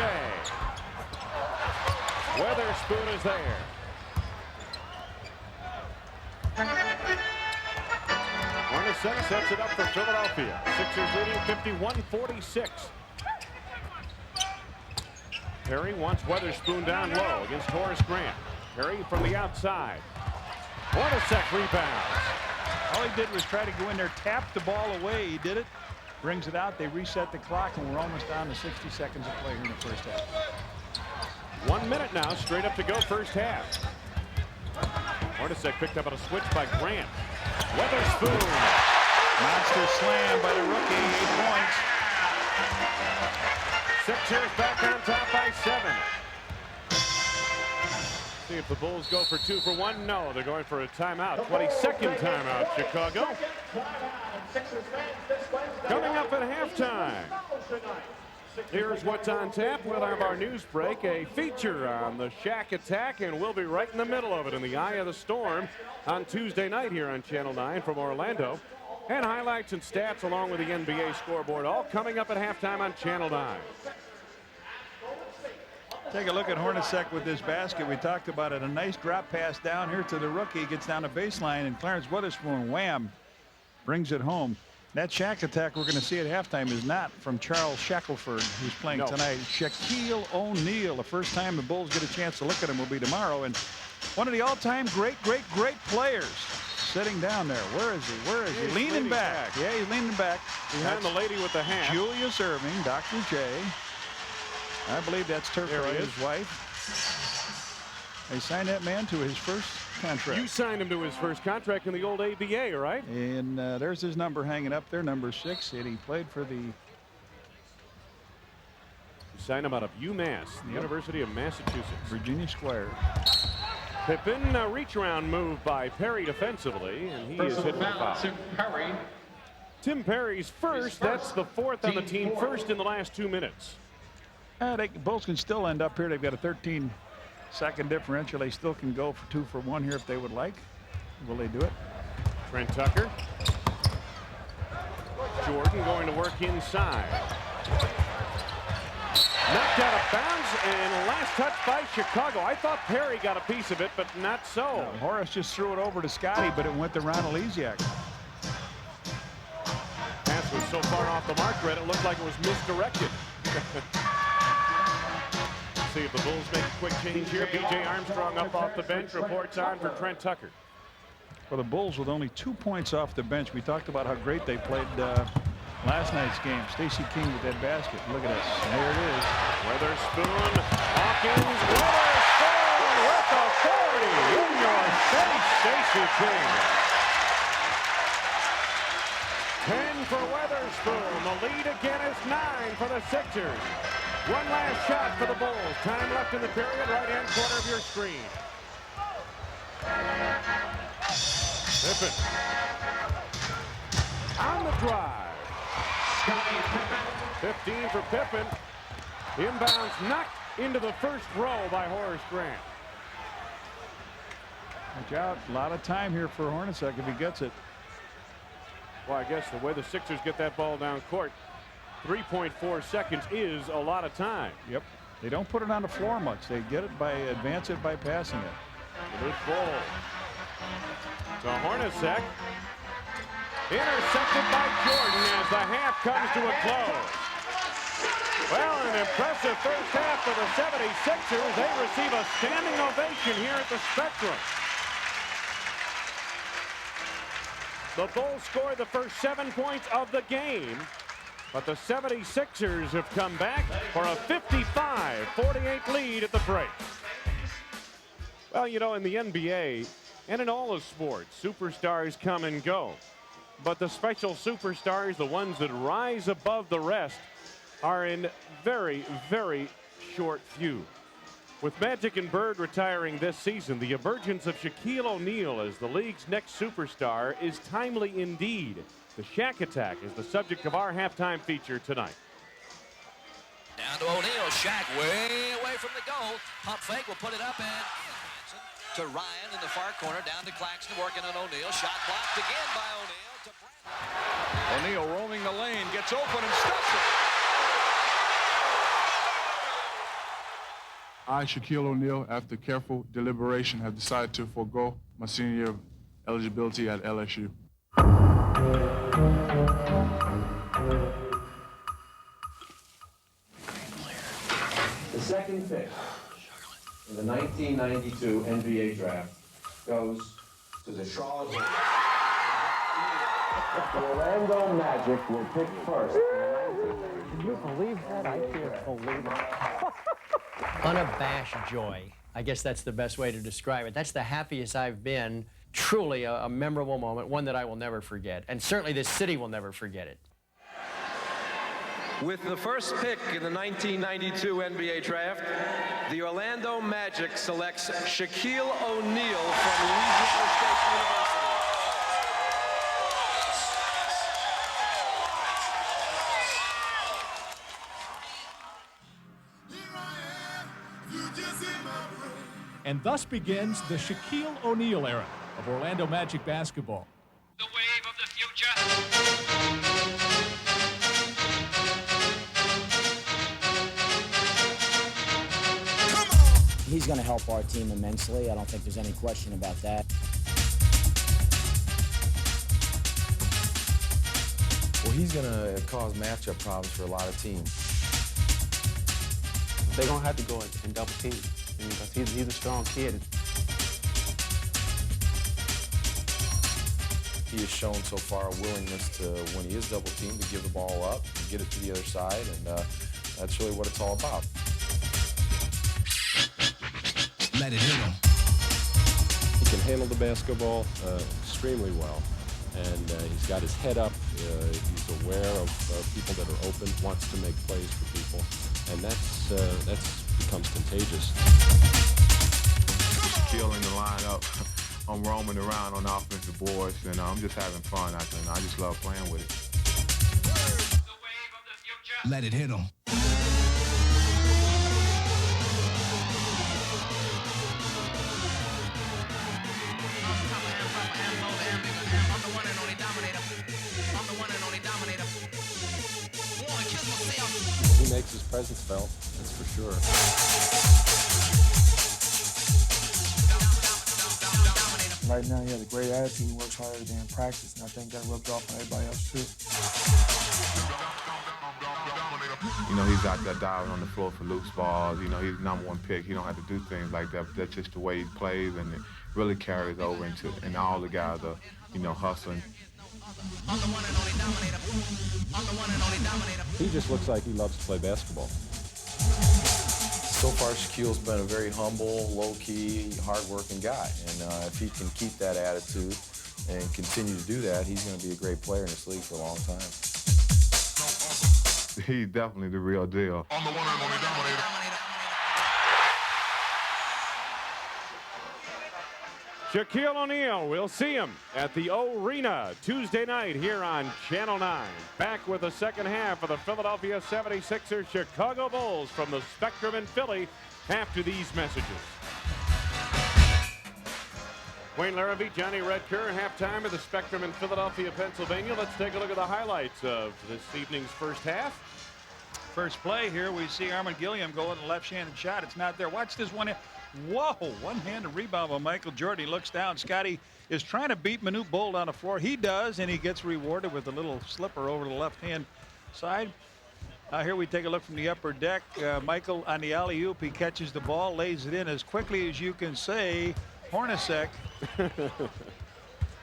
Weatherspoon is there. Hornacek sets it up for Philadelphia. Sixers leading 51-46. Perry wants Weatherspoon down low against Horace Grant. Perry from the outside. Hornacek rebounds. All he did was try to go in there, tap the ball away. He did it. Brings it out. They reset the clock, and we're almost down to 60 seconds of play here in the first half. 1 minute now, straight up to go first half. Hornacek picked up on a switch by Grant. Weatherspoon. Monster slam by the rookie. 8 points. Sixers back on top by 7. See if the Bulls go for 2 for 1. No, they're going for a timeout. 22nd timeout, Chicago. Coming up at halftime. Here's what's on tap. We'll have our news break, a feature on the Shaq attack, and we'll be right in the middle of it in the eye of the storm on Tuesday night here on Channel 9 from Orlando. And highlights and stats along with the NBA scoreboard, all coming up at halftime on Channel 9. Take a look at Hornacek with this basket. We talked about it. A nice drop pass down here to the rookie. Gets down the baseline, and Clarence Weatherspoon, wham, brings it home. That Shaq attack we're going to see at halftime is not from Charles Shackelford, who's playing tonight. Shaquille O'Neal. The first time the Bulls get a chance to look at him will be tomorrow. And one of the all-time great players sitting down there. Where is he? Where is he? Leaning back. Yeah, he's leaning back. Behind the lady with the hat. Julius Erving, Dr. J. I believe that's Turk Ray, his wife. They signed that man to his first contract. You signed him to his first contract in the old ABA, right? And there's his number hanging up there, number 6, and he played for the... You signed him out of UMass, the University of Massachusetts. Virginia Square. Pippen, a reach around move by Perry defensively, and he is hit with a foul. Tim Perry's first. That's the 4th on the team, first in the last 2 minutes. Bulls can still end up here. They've got a 13-second differential. They still can go for 2 for 1 here if they would like. Will they do it? Trent Tucker. Jordan going to work inside. Knocked out of bounds, and last touch by Chicago. I thought Perry got a piece of it, but not so. No, Horace just threw it over to Scotty, but it went to Ron Elysiak. Pass was so far off the mark, Red, it looked like it was misdirected. See if the Bulls make a quick change here. B.J. Armstrong up off the bench, reports on for Trent Tucker. For the Bulls with only 2 points off the bench. We talked about how great they played last night's game. Stacey King with that basket. Look at this. There it is. Weatherspoon, Hawkins, Weatherspoon with authority in your face, Stacey King. 10 for Weatherspoon. The lead again is 9 for the Sixers. One last shot for the Bulls. Time left in the period. Right-hand corner of your screen. Pippen. On the drive. 15 for Pippen. Inbounds knocked into the first row by Horace Grant. Watch out. A lot of time here for Hornacek if he gets it. Well, I guess the way the Sixers get that ball down court, 3.4 seconds is a lot of time. Yep. They don't put it on the floor much. They get it by advance it by passing it. Good ball. To Hornacek. Intercepted by Jordan as the half comes to a close. Well, an impressive first half for the 76ers. They receive a standing ovation here at the Spectrum. The Bulls scored the first 7 points of the game, but the 76ers have come back for a 55-48 lead at the break. Well, you know, in the NBA and in all of sports, superstars come and go. But the special superstars, the ones that rise above the rest, are in very, very short few. With Magic and Bird retiring this season, the emergence of Shaquille O'Neal as the league's next superstar is timely indeed. The Shaq attack is the subject of our halftime feature tonight. Down to O'Neal. Shaq way away from the goal. Pump fake will put it up and to Ryan in the far corner. Down to Claxton working on O'Neal. Shot blocked again by O'Neal. To O'Neal roaming the lane. Gets open and stuffs it. I, Shaquille O'Neal, after careful deliberation, have decided to forego my senior year of eligibility at LSU. The second pick in the 1992 NBA draft goes to the Charlotte Hornets. The Orlando Magic were picked first. Can you believe that? I can't believe it. Unabashed joy. I guess that's the best way to describe it. That's the happiest I've been. Truly a memorable moment, one that I will never forget. And certainly this city will never forget it. With the first pick in the 1992 NBA draft, the Orlando Magic selects Shaquille O'Neal from Louisiana State University. And thus begins the Shaquille O'Neal era of Orlando Magic basketball. The wave of the future. He's going to help our team immensely. I don't think there's any question about that. Well, he's going to cause matchup problems for a lot of teams. They're going to have to go and double team because he's a strong kid. He has shown so far a willingness to, when he is double teamed, to give the ball up and get it to the other side, and that's really what it's all about. Let it hit him. He can handle the basketball extremely well, and he's got his head up. He's aware of people that are open, wants to make plays for people, and that's becomes contagious. Shaquille in the lineup. I'm roaming around on the offensive boards, and I'm just having fun. I just love playing with it. Let it hit him. He makes his presence felt, that's for sure. Right now, he has a great attitude. He works hard every day in practice, and I think that rubs off on everybody else, too. You know, he's out there diving on the floor for loose balls. You know, he's the #1 pick. He don't have to do things like that, but that's just the way he plays, and it really carries over into, and all the guys are, you know, hustling. He just looks like he loves to play basketball. So far, Shaquille's been a very humble, low-key, hard-working guy. And if he can keep that attitude and continue to do that, he's going to be a great player in this league for a long time. He's definitely the real deal. On the one and only dominator. Shaquille O'Neal, we'll see him at the Arena Tuesday night here on Channel 9. Back with the second half of the Philadelphia 76ers Chicago Bulls from the Spectrum in Philly after these messages. Wayne Larrabee, Johnny Redker, halftime of the Spectrum in Philadelphia, Pennsylvania. Let's take a look at the highlights of this evening's first half. First play here, we see Armin Gilliam go with a left-handed shot. It's not there. Watch this one. Whoa, one-handed rebound by Michael Jordan. He looks down. Scotty is trying to beat Manute Bol on the floor. He does, and he gets rewarded with a little slipper over the left-hand side. Here we take a look from the upper deck. Michael on the alley-oop. He catches the ball, lays it in as quickly as you can say. Hornacek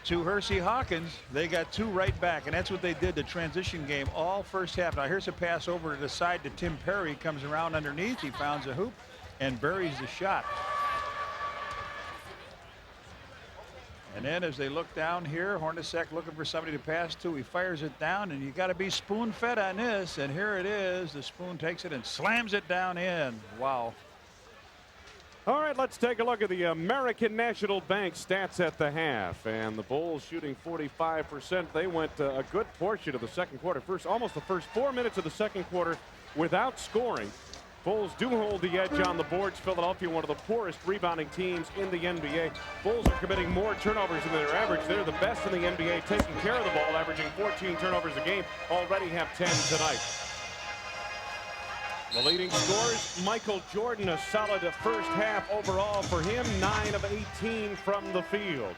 to Hersey Hawkins. They got two right back, and that's what they did, the transition game all first half. Now here's a pass over to the side to Tim Perry. Comes around underneath. He finds a hoop and buries the shot. And then as they look down here, Hornacek looking for somebody to pass to. He fires it down, and you got to be spoon-fed on this. And here it is. The spoon takes it and slams it down in. Wow. All right, let's take a look at the American National Bank stats at the half. And the Bulls shooting 45%. They went a good portion of the second quarter. Almost the first 4 minutes of the second quarter without scoring. Bulls do hold the edge on the boards. Philadelphia, one of the poorest rebounding teams in the NBA. Bulls are committing more turnovers than their average. They're the best in the NBA, taking care of the ball, averaging 14 turnovers a game. Already have 10 tonight. The leading scorers, Michael Jordan, a solid first half overall for him, 9 of 18 from the field.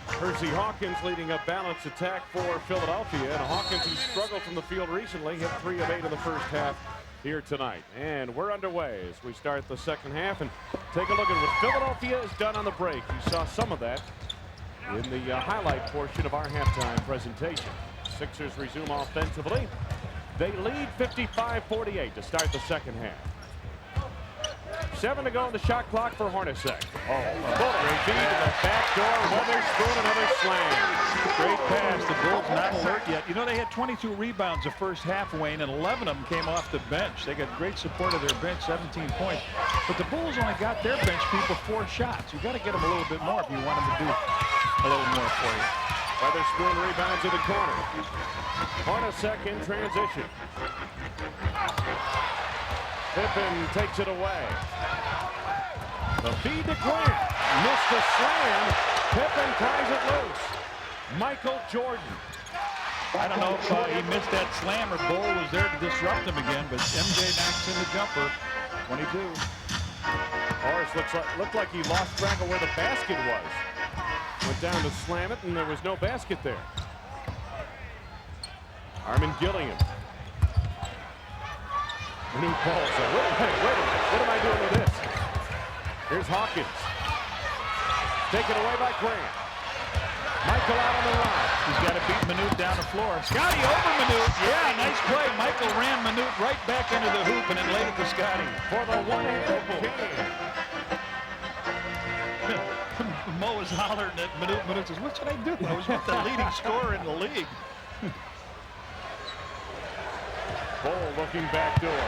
Hersey Hawkins leading a balanced attack for Philadelphia, and Hawkins, who struggled from the field recently, hit 3 of 8 in the first half here tonight. And we're underway as we start the second half and take a look at what Philadelphia has done on the break. You saw some of that in the highlight portion of our halftime presentation. Sixers resume offensively. They lead 55-48 to start the second half. 7 to go in the shot clock for Hornacek. Great feed to the backdoor. Weatherspoon, another slam. Great pass. The Bulls not alert yet. You know, they had 22 rebounds the first half, Wayne, and 11 of them came off the bench. They got great support of their bench, 17 points. But the Bulls only got their bench people 4 shots. You got to get them a little bit more if you want them to do a little more for you. Weatherspoon rebounds to the corner. Hornacek in transition. Pippen takes it away. The feed to Grant. Missed the slam. Pippen ties it loose. Michael Jordan. I don't know if he missed that slam or Bull was there to disrupt him again, but MJ knocks in the jumper. 22. Horace looked like he lost track of where the basket was. Went down to slam it, and there was no basket there. Armin Gilliam. New ball. So wait a minute. What am I doing with this? Here's Hawkins. Taken away by Grant. Michael out on the run. He's got to beat Manute down the floor. Scotty over Manute. Yeah, nice play. Michael ran Manute right back into the hoop and then laid it to Scotty. For the one-handed game. Mo was hollering at Manute. Manute says, what should I do? I was with the leading scorer in the league. Bull looking back door.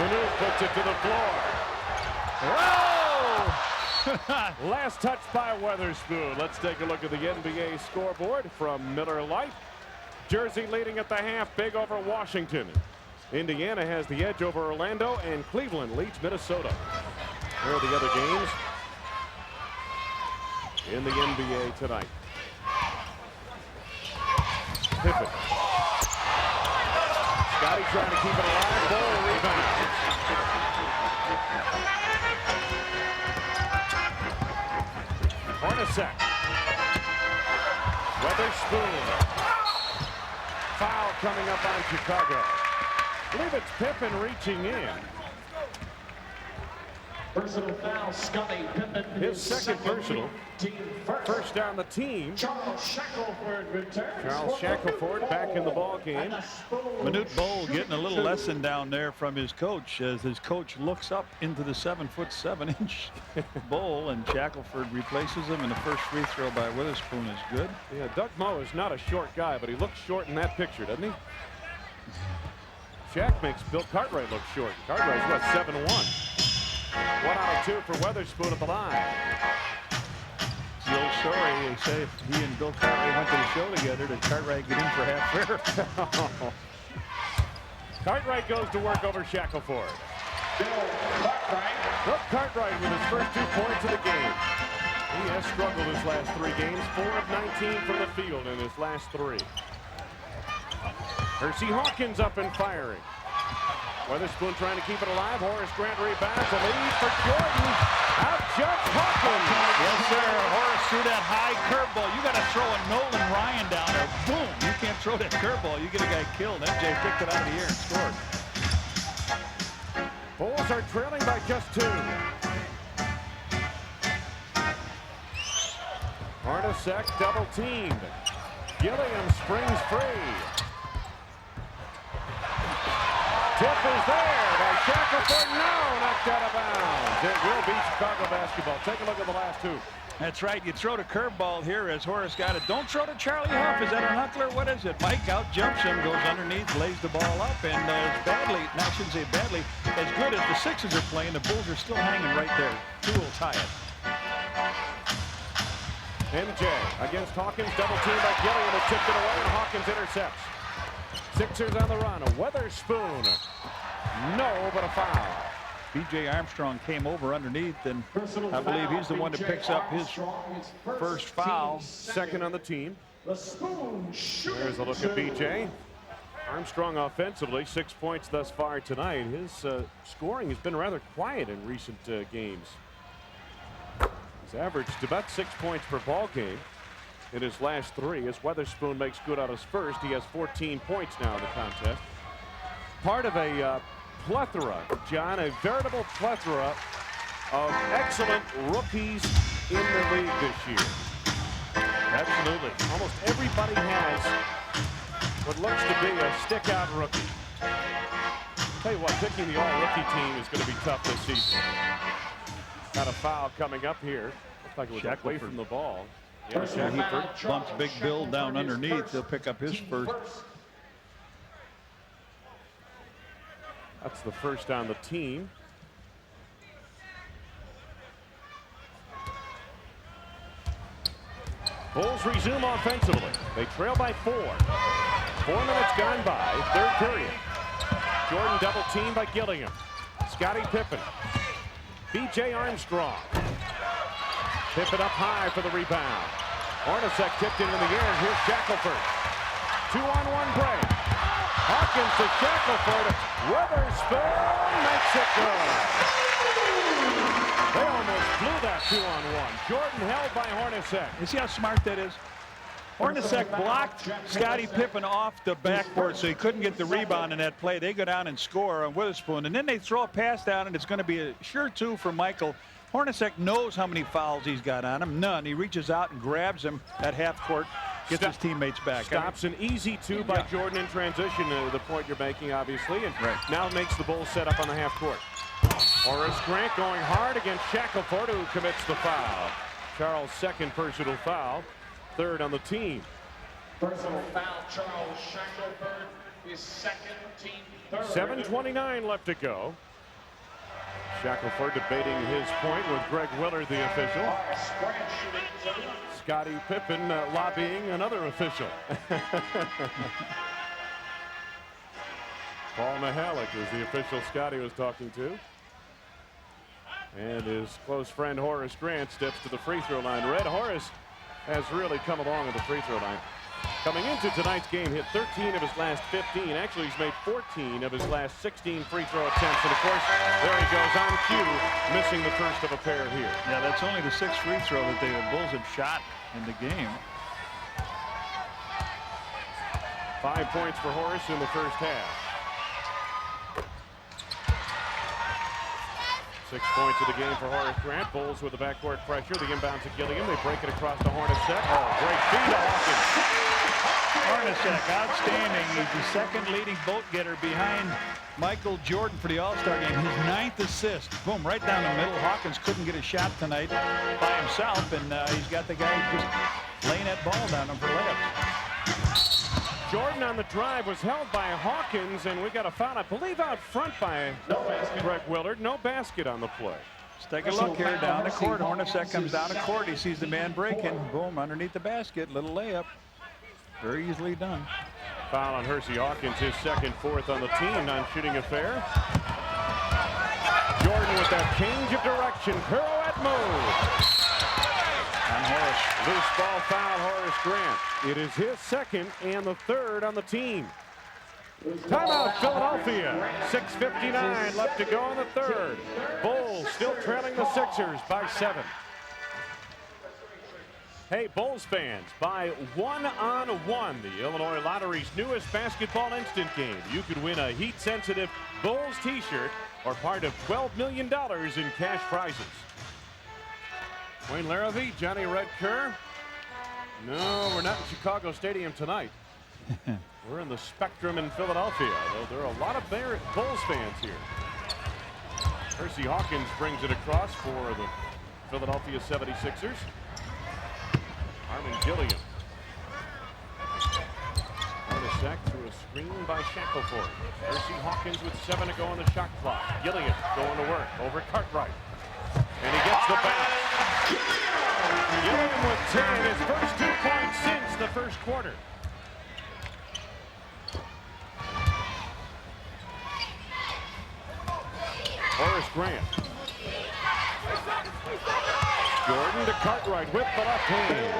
Manute puts it to the floor. Whoa! Last touch by Weatherspoon. Let's take a look at the NBA scoreboard from Miller Lite. Jersey leading at the half, big over Washington. Indiana has the edge over Orlando, and Cleveland leads Minnesota. Here are the other games in the NBA tonight. Pippen. Scotty trying to keep it alive. Bull rebound. Hornacek. Weatherspoon. Foul coming up on Chicago. I believe it's Pippen reaching in. Personal foul, Scotty Pippen. His second personal. Team first down the team. Charles Shackelford returns. Charles Shackelford back in the ball game. Manute Bol getting a little lesson down there from his coach as his coach looks up into the 7'7" Bol, and Shackelford replaces him, and the first free throw by Witherspoon is good. Yeah, Doug Moe is not a short guy, but he looks short in that picture, doesn't he? Shaq makes Bill Cartwright look short. Cartwright's what, 7'1". 1 out of 2 for Weatherspoon at the line. It's the old story. They say if he and Bill Cartwright went to the show together, did Cartwright get in for half fair? Cartwright goes to work over Shackelford. Bill Cartwright with his first 2 points of the game. He has struggled his last 3 games. 4 of 19 from the field in his last 3. Hersey Hawkins up and firing. Weatherspoon trying to keep it alive. Horace Grant rebounds. A lead for Jordan. Out-jumps Hawkins. Yes, sir. Horace threw that high curveball. You got to throw a Nolan Ryan down there. Boom. You can't throw that curveball. You get a guy killed. MJ picked it out of the air and scored. Bulls are trailing by just 2. Hornacek double teamed. Gilliam springs free. Tip is there by Shackelford. No, knocked out of bounds. It will be Chicago basketball. Take a look at the last 2. That's right. You throw the curveball here as Horace got it. Don't throw to Charlie Huff. Is that a knuckler? What is it? Mike out jumps him, goes underneath, lays the ball up, and badly, no, I shouldn't say badly, as good as the Sixers are playing, the Bulls are still hanging right there. 2 will tie it. MJ against Hawkins, double team by Gilliam, who tipped it away, and Hawkins intercepts. Sixers on the run. A Weatherspoon. No, but a foul. B.J. Armstrong came over underneath, and I believe he's the one that picks up his first foul. Second on the team. There's a look at B.J. Armstrong offensively, 6 points thus far tonight. His scoring has been rather quiet in recent games. He's averaged about 6 points per ball game in his last 3. As Weatherspoon makes good on his first, he has 14 points now in the contest. Part of a plethora, John, a veritable plethora of excellent rookies in the league this year. Absolutely. Almost everybody has what looks to be a stick-out rookie. Tell you what, picking the all-rookie team is going to be tough this season. Got a foul coming up here. Looks like it was away from the ball. Yeah, he bumps Big Bill down underneath. He'll pick up his first. That's the first on the team. Bulls resume offensively. They trail by 4. 4 minutes gone by, third period. Jordan double teamed by Gilliam. Scottie Pippen. B.J. Armstrong. Pippen up high for the rebound. Hornacek tipped it in the air. Here's Shackelford. 2-on-1 break. Hawkins to Shackelford. Witherspoon makes it good. They almost blew that 2-on-1. Jordan held by Hornacek. You see how smart that is? Hornacek blocked Scottie Pippen off the backboard so he couldn't get the rebound in that play. They go down and score on Witherspoon, and then they throw a pass down, and it's going to be a sure 2 for Michael. Hornacek knows how many fouls he's got on him. None. He reaches out and grabs him at half court, gets his teammates back. Stops an easy 2 by Jordan in transition, the point you're making, obviously, and now makes the Bulls set up on the half court. Horace Grant going hard against Shackelford, who commits the foul. Charles' second personal foul, third on the team. Personal foul, Charles Shackelford, his second, team third. 7:29 left to go. Shackelford debating his point with Greg Willard, the official. Scottie Pippen lobbying another official. Paul Mihalik is the official Scottie was talking to. And his close friend Horace Grant steps to the free throw line. Red Horace has really come along at the free throw line. Coming into tonight's game, hit 13 of his last 15. Actually, he's made 14 of his last 16 free throw attempts. And of course, there he goes on cue, missing the first of a pair here. Yeah, that's only the 6th free throw that the Bulls have shot in the game. 5 points for Horace in the first half. 6 points of the game for Horace Grant. Bulls with the backcourt pressure. The inbound to Gilliam. They break it across to Hornacek. Oh, great feed to Hawkins. Hornacek, outstanding. He's the second leading vote getter behind Michael Jordan for the All-Star game. His 9th assist. Boom, right down the middle. Hawkins couldn't get a shot tonight by himself, and he's got the guy just laying that ball down him for layups. Jordan on the drive was held by Hawkins, and we got a foul, I believe, out front by Greg Willard. No basket on the play. Let's take a look here down the court. Hornacek comes down the court. He sees the man breaking. Boom, underneath the basket. Little layup. Very easily done. Foul on Hersey Hawkins, his second, 4th on the team. Non-shooting affair. Jordan with that change of direction. Pirouette move. On Horace. Loose ball foul, Horace Grant. It is his second and the 3rd on the team. Timeout, Philadelphia. 6:59 left to go in the 3rd. Bulls still trailing the Sixers by 7. Hey, Bulls fans, buy 1-on-1, the Illinois Lottery's newest basketball instant game. You could win a heat-sensitive Bulls t-shirt or part of $12 million in cash prizes. Wayne Larrivee, Johnny Red Kerr. No, we're not in Chicago Stadium tonight. We're in the Spectrum in Philadelphia, though there are a lot of Bulls fans here. Hersey Hawkins brings it across for the Philadelphia 76ers. Armin Gilliam. Hornacek through a screen by Shackelford. Hersey Hawkins with 7 to go on the shot clock. Gilliam going to work over Cartwright. And he gets the bounce. Gilliam with 10, his first 2 points since the first quarter. Horace Grant. Jordan to Cartwright with the left hand.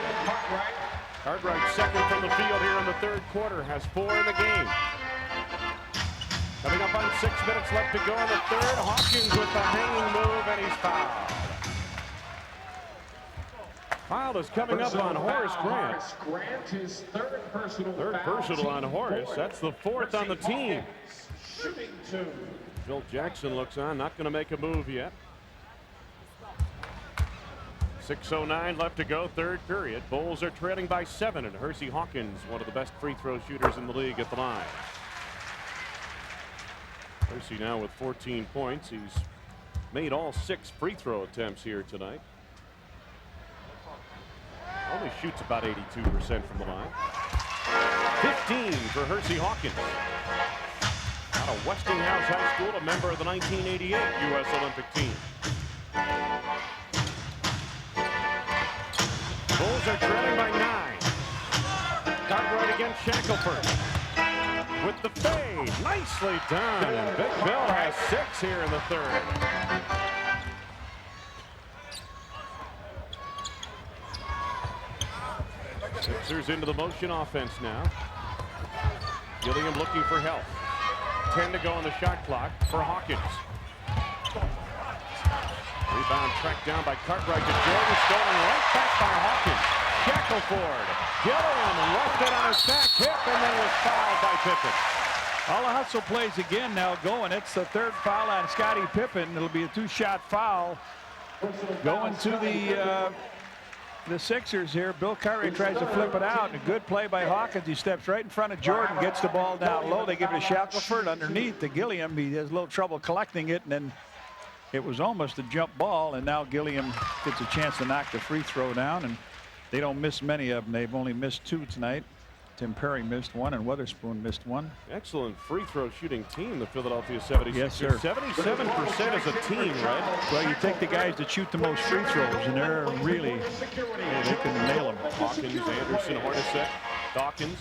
Cartwright second from the field here in the 3rd quarter, has 4 in the game. Coming up on 6 minutes left to go in the 3rd. Hawkins with the hanging move, and he's fouled. Foul is coming up on Horace Grant. Grant, his 3rd personal Third foul. personal on Horace. That's the 4th on the team. Shooting 2. Phil Jackson looks on, not going to make a move yet. 6:09 left to go, 3rd period. Bulls are trailing by 7, and Hersey Hawkins, one of the best free throw shooters in the league, at the line. Hersey now with 14 points. He's made all 6 free throw attempts here tonight. Only shoots about 82% from the line. 15 for Hersey Hawkins. Out of Westinghouse High School, a member of the 1988 U.S. Olympic team. Bulls are trailing by 9. Cartwright against Shackelford. With the fade, nicely done. And Big Bill has 6 here in the third. Sixers into the motion offense now. Gilliam looking for help. 10 to go on the shot clock for Hawkins. Rebound tracked down by Cartwright to Jordan, stolen right back by Hawkins. Shackelford. Gilliam left it on his back hip and then was fouled by Pippen. All the hustle plays again now going. It's the 3rd foul on Scottie Pippen. It'll be a 2-shot foul going to the Sixers here. Bill Cartwright tries to flip it out. A good play by Hawkins. He steps right in front of Jordan, gets the ball down low. They give it to Shackelford underneath to Gilliam. He has a little trouble collecting it, and then it was almost a jump ball, and now Gilliam gets a chance to knock the free throw down, and they don't miss many of them. They've only missed 2 tonight. Tim Perry missed 1 and Weatherspoon missed 1. Excellent free throw shooting team, the Philadelphia 76ers. Yes, sir. 77% as a team, right? Well, you take the guys that shoot the most free throws, and they're really, they can nail them. Hawkins, Anderson, Hornacek, Dawkins.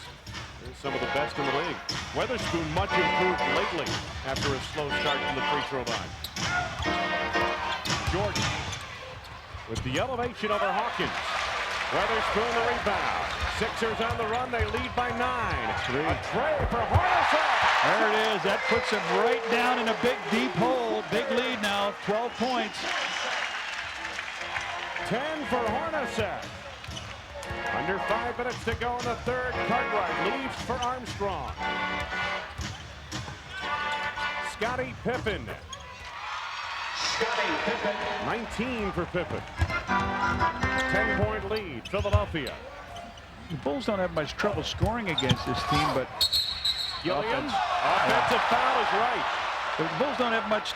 They're some of the best in the league. Weatherspoon much improved lately after a slow start from the free throw line. Jordan with the elevation over Hawkins. Weatherspoon the rebound. Sixers on the run. They lead by 9. A tray for Hornacek. There it is. That puts them right down in a big, deep hole. Big lead now. 12 points. 10 for Hornacek. Under 5 minutes to go in the third. Cartwright leaves for Armstrong. Scottie Pippen. 19 for Pippen. 10-point lead, Philadelphia. The Bulls don't have much trouble scoring against this team, but Gilliam, offensive foul is right. The Bulls don't have much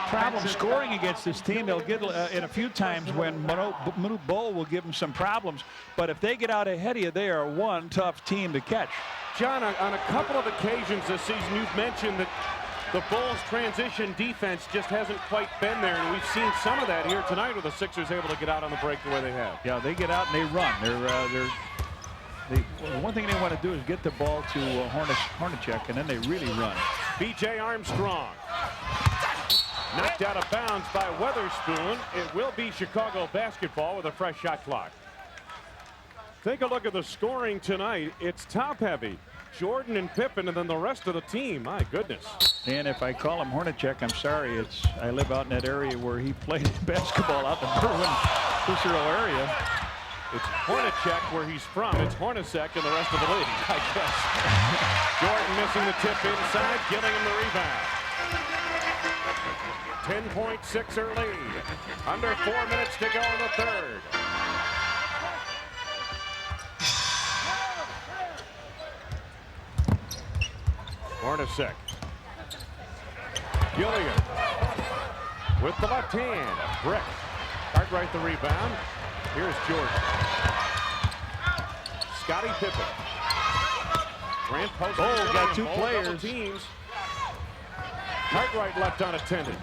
problem scoring against this team. They'll get in a few times when Manute Bol will give them some problems, but if they get out ahead of you, they are one tough team to catch. John, on a couple of occasions this season, you've mentioned that the Bulls' transition defense just hasn't quite been there, and we've seen some of that here tonight with the Sixers able to get out on the break the way they have. Yeah, they get out and they run. The one thing they want to do is get the ball to Hornacek, and then they really run. B.J. Armstrong. Knocked out of bounds by Weatherspoon. It will be Chicago basketball with a fresh shot clock. Take a look at the scoring tonight. It's top-heavy. Jordan and Pippen, and then the rest of the team. My goodness. And if I call him Hornacek, I'm sorry. I live out in that area where he played basketball out in the Berwyn-Cicero area. It's Hornacek where he's from. It's Hornacek and the rest of the league, I guess. Jordan missing the tip inside, giving him the rebound. 10-point Sixer lead. Under 4 minutes to go in the third. Hornacek. Gilliam with the left hand. Brick. Cartwright the rebound. Here's Jordan. Scottie Pippen. Grant post. Oh, got 2 players. Teams. Cartwright left unattended.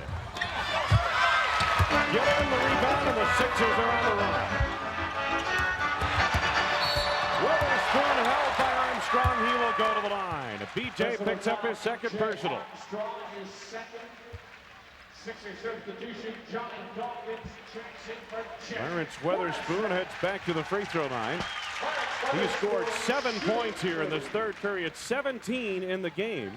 Gilliam the rebound, and the Sixers are on the run. Weatherspoon held by Armstrong. He will go to the line. B.J. picks up his second personal. Clarence Weatherspoon heads back to the free throw line. He scored 7 points here in this third period, 17 in the game.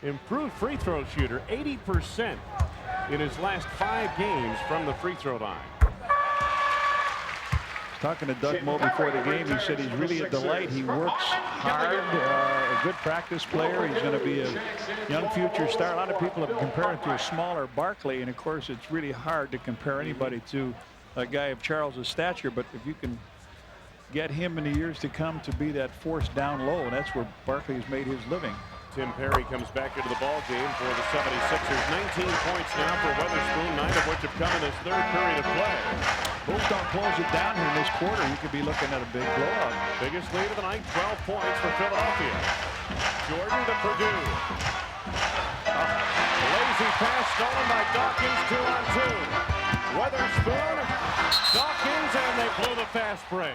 Improved free throw shooter, 80% in his last 5 games from the free throw line. Talking to Doug Moe before the game, he said he's really a delight. He works hard, a good practice player. He's going to be a young future star. A lot of people have compared him to a smaller Barkley, and of course it's really hard to compare anybody to a guy of Charles's stature, but if you can get him in the years to come to be that force down low, that's where Barkley has made his living. Tim Perry comes back into the ball game for the 76ers. 19 points now for Weatherspoon, 9 of which have come in his third period of play. Bulls don't close it down here in this quarter. You could be looking at a big blowout. Biggest lead of the night, 12 points for Philadelphia. Jordan to Purdue. Lazy pass stolen by Dawkins, 2-on-2. Weatherspoon, Dawkins, and they blew the fast break.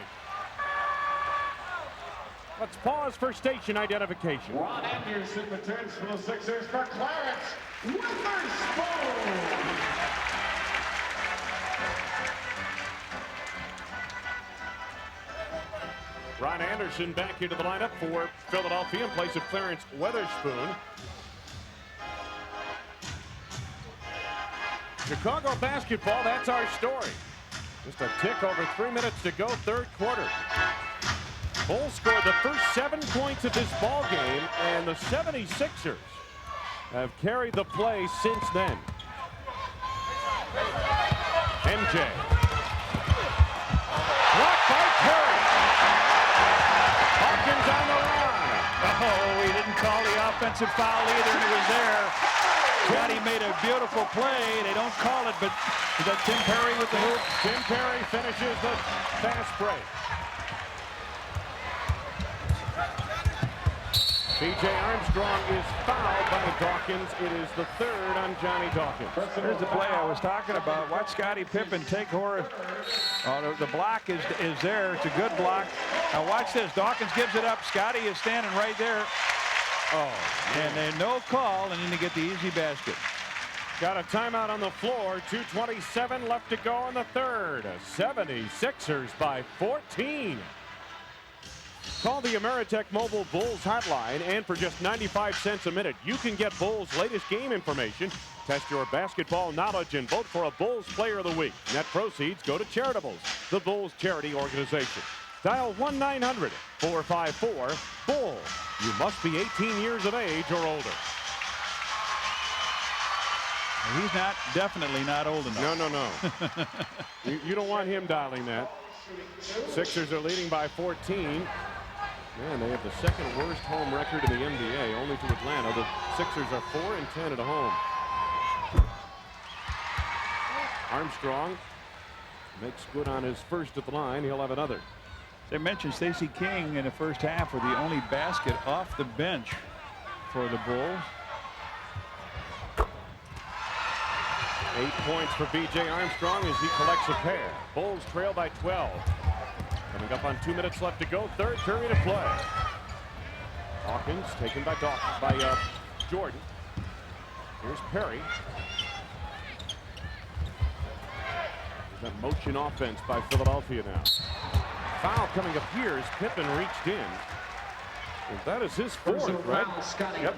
Let's pause for station identification. Ron Anderson returns for the Sixers for Clarence Weatherspoon. Ron Anderson back into the lineup for Philadelphia in place of Clarence Weatherspoon. Chicago basketball, that's our story. Just a tick over 3 minutes to go, third quarter. Bulls scored the first 7 points of this ball game, and the 76ers have carried the play since then. MJ. Blocked by Perry. Hawkins on the run. Oh, he didn't call the offensive foul either, and it was there. Johnny made a beautiful play. They don't call it, but is that Tim Perry with the hoop? Tim Perry finishes the fast break. B.J. Armstrong is fouled by Dawkins. It is the third on Johnny Dawkins. Here's the play I was talking about. Watch Scottie Pippen take Horace. The block is there. It's a good block. Now watch this. Dawkins gives it up. Scottie is standing right there. Oh, and then no call, and then they get the easy basket. Got a timeout on the floor. 2:27 left to go in the third. 76ers by 14. Call the Ameritech Mobile Bulls hotline, and for just 95 cents a minute, you can get Bulls' latest game information, test your basketball knowledge, and vote for a Bulls Player of the Week. Net proceeds go to Charitables, the Bulls charity organization. Dial 1-900-454-BULL. You must be 18 years of age or older. He's definitely not old enough. No. You don't want him dialing that. Sixers are leading by 14. Man, they have the second worst home record in the NBA, only to Atlanta. The Sixers are 4-10 at home. Armstrong makes good on his first at the line. He'll have another. They mentioned Stacey King in the first half with the only basket off the bench for the Bulls. 8 points for B.J. Armstrong as he collects a pair. Bulls trail by 12. Coming up on 2 minutes left to go. Third period of play. Hawkins taken by Jordan. Here's Perry. There's a motion offense by Philadelphia now. Foul coming up here as Pippen reached in. And that is his fourth, right? Yep.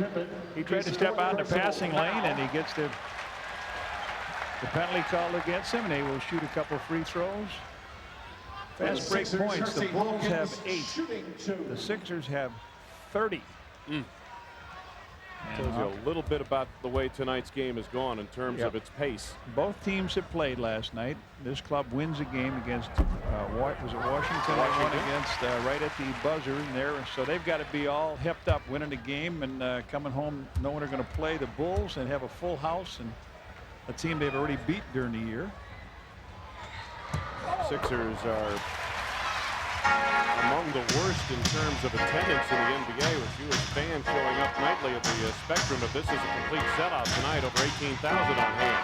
He tried to step out in the passing lane, and he gets the penalty called against him, and they will shoot a couple free throws. Fast break points. The Bulls have 8. The Sixers have 30. Tells you a little bit about the way tonight's game has gone in terms of its pace. Both teams have played last night. This club wins a game against was it Washington? Against right at the buzzer in there. So they've got to be all hipped up, winning the game and coming home knowing they're going to play the Bulls and have a full house and a team they've already beat during the year. Sixers are among the worst in terms of attendance in the NBA, with fewest fans showing up nightly at the Spectrum, but this is a complete sellout tonight, over 18,000 on hand.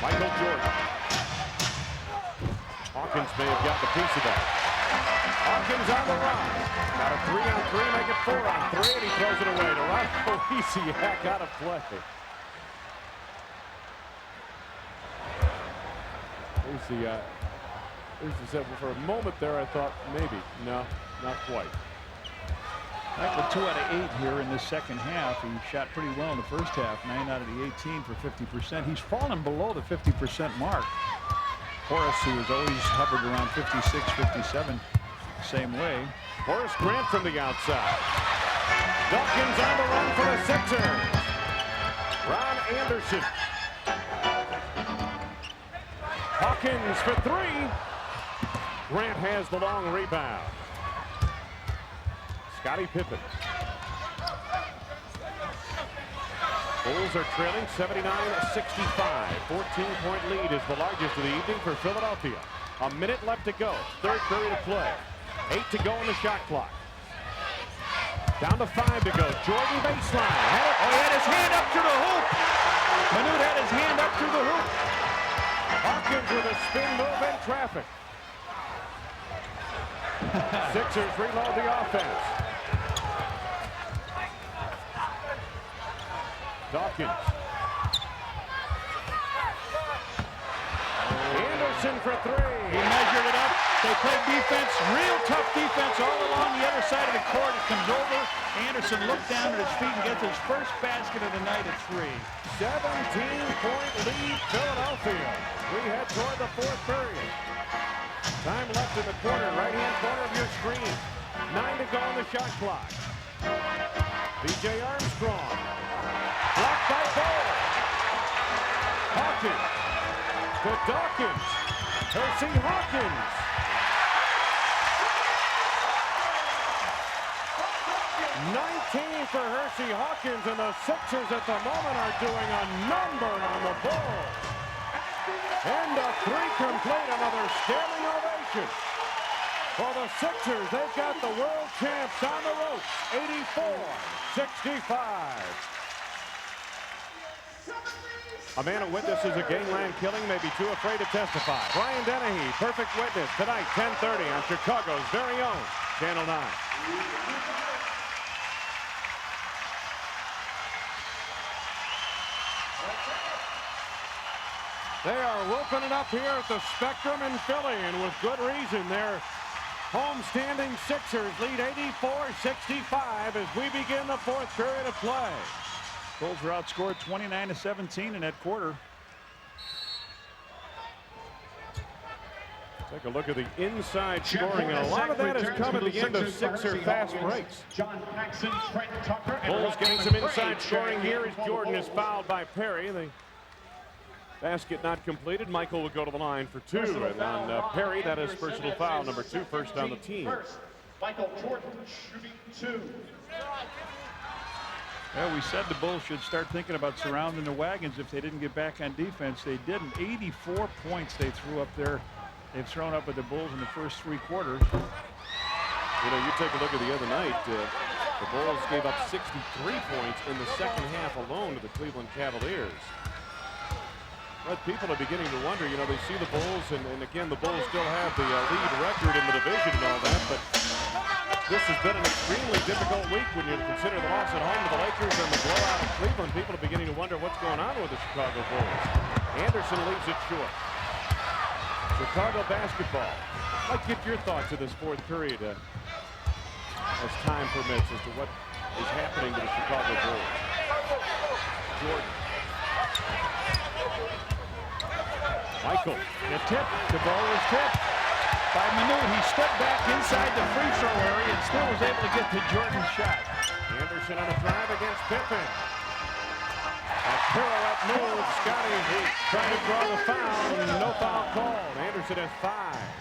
Michael Jordan. Hawkins may have got the piece of that. Hawkins on the run. Got a 3-on-3, make it 4-on-3, and he throws it away to Ryan Polisiak out of play. For a moment there, I thought maybe. No, not quite. Michael 2 out of 8 here in the second half. He shot pretty well in the first half. 9 out of the 18 for 50%. He's fallen below the 50% mark. Horace, who has always hovered around 56, 57, same way. Horace Grant from the outside. Dawkins on the run for the Sixers. Ron Anderson. Hawkins for 3. Grant has the long rebound. Scottie Pippen. Bulls are trailing 79-65. 14-point lead is the largest of the evening for Philadelphia. A minute left to go. Third period of play. 8 to go on the shot clock. Down to 5 to go. Jordan baseline. Oh, he had his hand up to the hoop. Manute had his hand up to the hoop. Hawkins with a spin move in traffic. Sixers reload the offense. Dawkins. Anderson for three. He measured it up. They play defense, real tough defense all along the other side of the court. It comes over. Anderson looked down at his feet and gets his first basket of the night at 3. 17-point lead, Philadelphia. We head toward the fourth period. Time left in the corner, right-hand corner of your screen. 9 to go on the shot clock. B.J. Armstrong. Blocked by Ball. Hawkins. To Dawkins. Hersey Hawkins. 19 for Hersey Hawkins, and the Sixers at the moment are doing a number on the Bulls. And a 3 complete, another standing ovation. For the Sixers, they've got the world champs on the ropes, 84-65. A man who witnesses a gangland killing may be too afraid to testify. Brian Dennehy, perfect witness, tonight, 10:30 on Chicago's very own Channel 9. They are whooping it up here at the Spectrum in Philly, and with good reason. Their home-standing Sixers lead 84-65 as we begin the fourth period of play. Bulls were outscored 29-17 in that quarter. Take a look at the inside scoring, and a lot of that has come at the end of Sixer fast breaks. Bulls getting some inside scoring here as Jordan is fouled by Perry. The basket not completed. Michael will go to the line for 2. And on Perry, that is personal foul number 2, first on the team. Michael Jordan shooting 2. Well, we said the Bulls should start thinking about surrounding the wagons if they didn't get back on defense. They didn't. 84 points they threw up there. They've thrown up at the Bulls in the first 3 quarters. You know, you take a look at the other night. The Bulls gave up 63 points in the second half alone to the Cleveland Cavaliers. But people are beginning to wonder, you know, they see the Bulls, and again, the Bulls still have the lead record in the division and all that, but this has been an extremely difficult week when you consider the loss at home to the Lakers and the blowout of Cleveland. People are beginning to wonder what's going on with the Chicago Bulls. Anderson leaves it short. Chicago basketball. I'd like to get your thoughts of this fourth period as time permits as to what is happening to the Chicago Bulls. Jordan. Michael. The tip. The ball was tipped by Manute. He stepped back inside the free throw area and still was able to get to Jordan's shot. Anderson on a drive against Pippen. A pirouette move. Scottie trying to draw the foul. No foul called. Anderson has 5.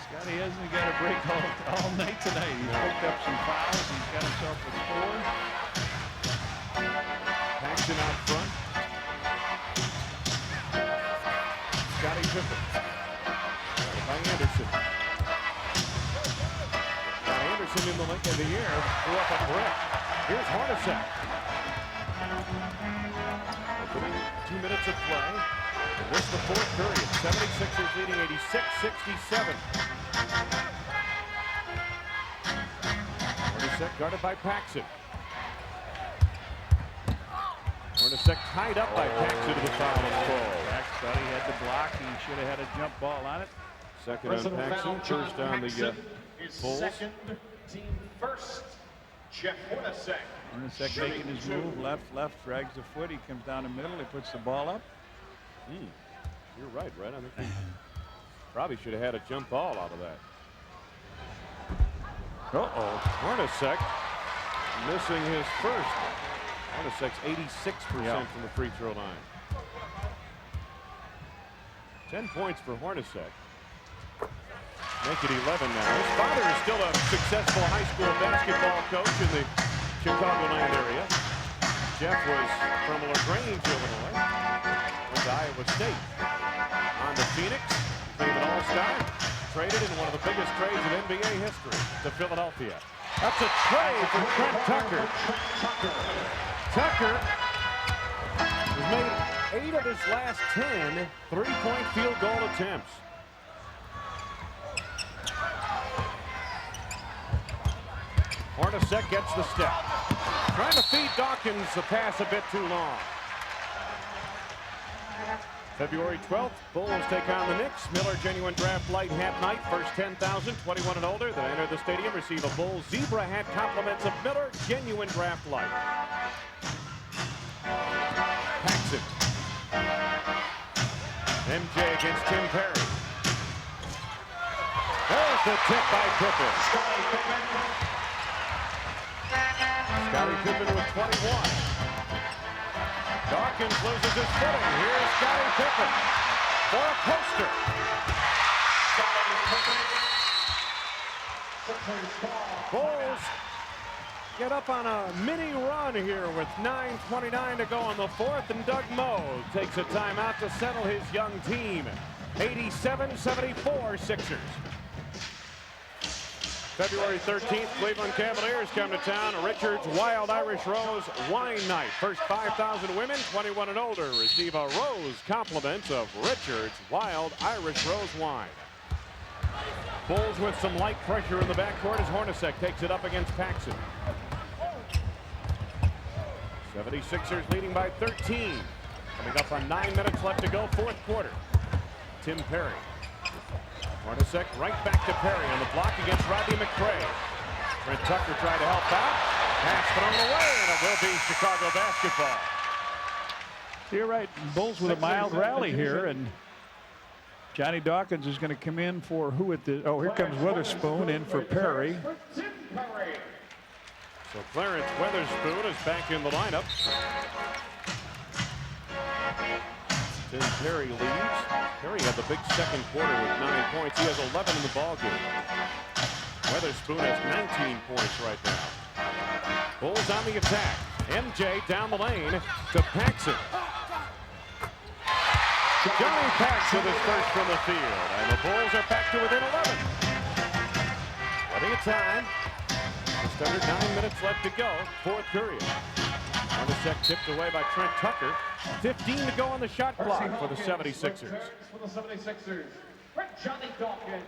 Scottie hasn't got a break all night tonight. He's picked up some fouls. He's got himself a 4. Paxson out front. Scottie Pippen. By Anderson. Got Anderson in the air. Threw up a brick. Here's Hornacek. 2 minutes of play. What's the fourth period? 76ers leading 86-67. Hornacek guarded by Paxson. Hornacek tied up by Paxson to the foul and full. Thought he had the block. He should have had a jump ball on it. Second on Paxson, first on the Bulls. Second, team first, Jeff Hornacek. Hornacek making his move, left, drags the foot. He comes down the middle. He puts the ball up. You're right, Brett. I think he probably should have had a jump ball out of that. Hornacek missing his first. Hornacek's 86% from the free throw line. 10 points for Hornacek. Make it 11 now. His father is still a successful high school basketball coach in the Chicagoland area. Jeff was from LaGrange, Illinois. Went to Iowa State. On to Phoenix. Became an all-star. Traded in one of the biggest trades in NBA history to Philadelphia. That's a trade for Trent Tucker. Tucker has made 8 of his last 10 three-point field goal attempts. Hornacek gets the step. Trying to feed Dawkins the pass a bit too long. February 12th, Bulls take on the Knicks. Miller Genuine Draft Light Hat Night. First 10,000, 21 and older that enter the stadium receive a Bulls Zebra hat compliments of Miller Genuine Draft Light. Paxson. MJ against Tim Perry. There's the tip by Pippen. Scottie Pippen with 21. Dawkins loses his footing. Here's Scottie Pippen for a poster. Bulls get up on a mini run here with 9:29 to go on the fourth, and Doug Moe takes a timeout to settle his young team. 87-74 Sixers. February 13th, Cleveland Cavaliers come to town. Richard's Wild Irish Rose Wine Night. First 5,000 women, 21 and older, receive a rose compliment of Richard's Wild Irish Rose Wine. Bulls with some light pressure in the backcourt as Hornacek takes it up against Paxson. 76ers leading by 13. Coming up on 9 minutes left to go, fourth quarter. Tim Perry. Hornacek right back to Perry on the block against Rodney McCray. Trent Tucker tried to help out. Pass thrown away, and it will be Chicago basketball. You're right. Bulls with a mild rally here, and Johnny Dawkins is going to come in for who at the... Oh, here comes Witherspoon in for Perry. So Clarence Witherspoon is back in the lineup. Tim Perry leads. Perry had the big second quarter with 9 points. He has 11 in the ballgame. Witherspoon has 19 points right now. Bulls on the attack. MJ down the lane to Paxson. Johnny Pax with his first from the field. And the Bulls are back to within 11. Plenty of time. Just under 9 minutes left to go. Fourth period. Hornacek tipped away by Trent Tucker. 15 to go on the shot clock for the 76ers. For the 76ers, Johnny Dawkins.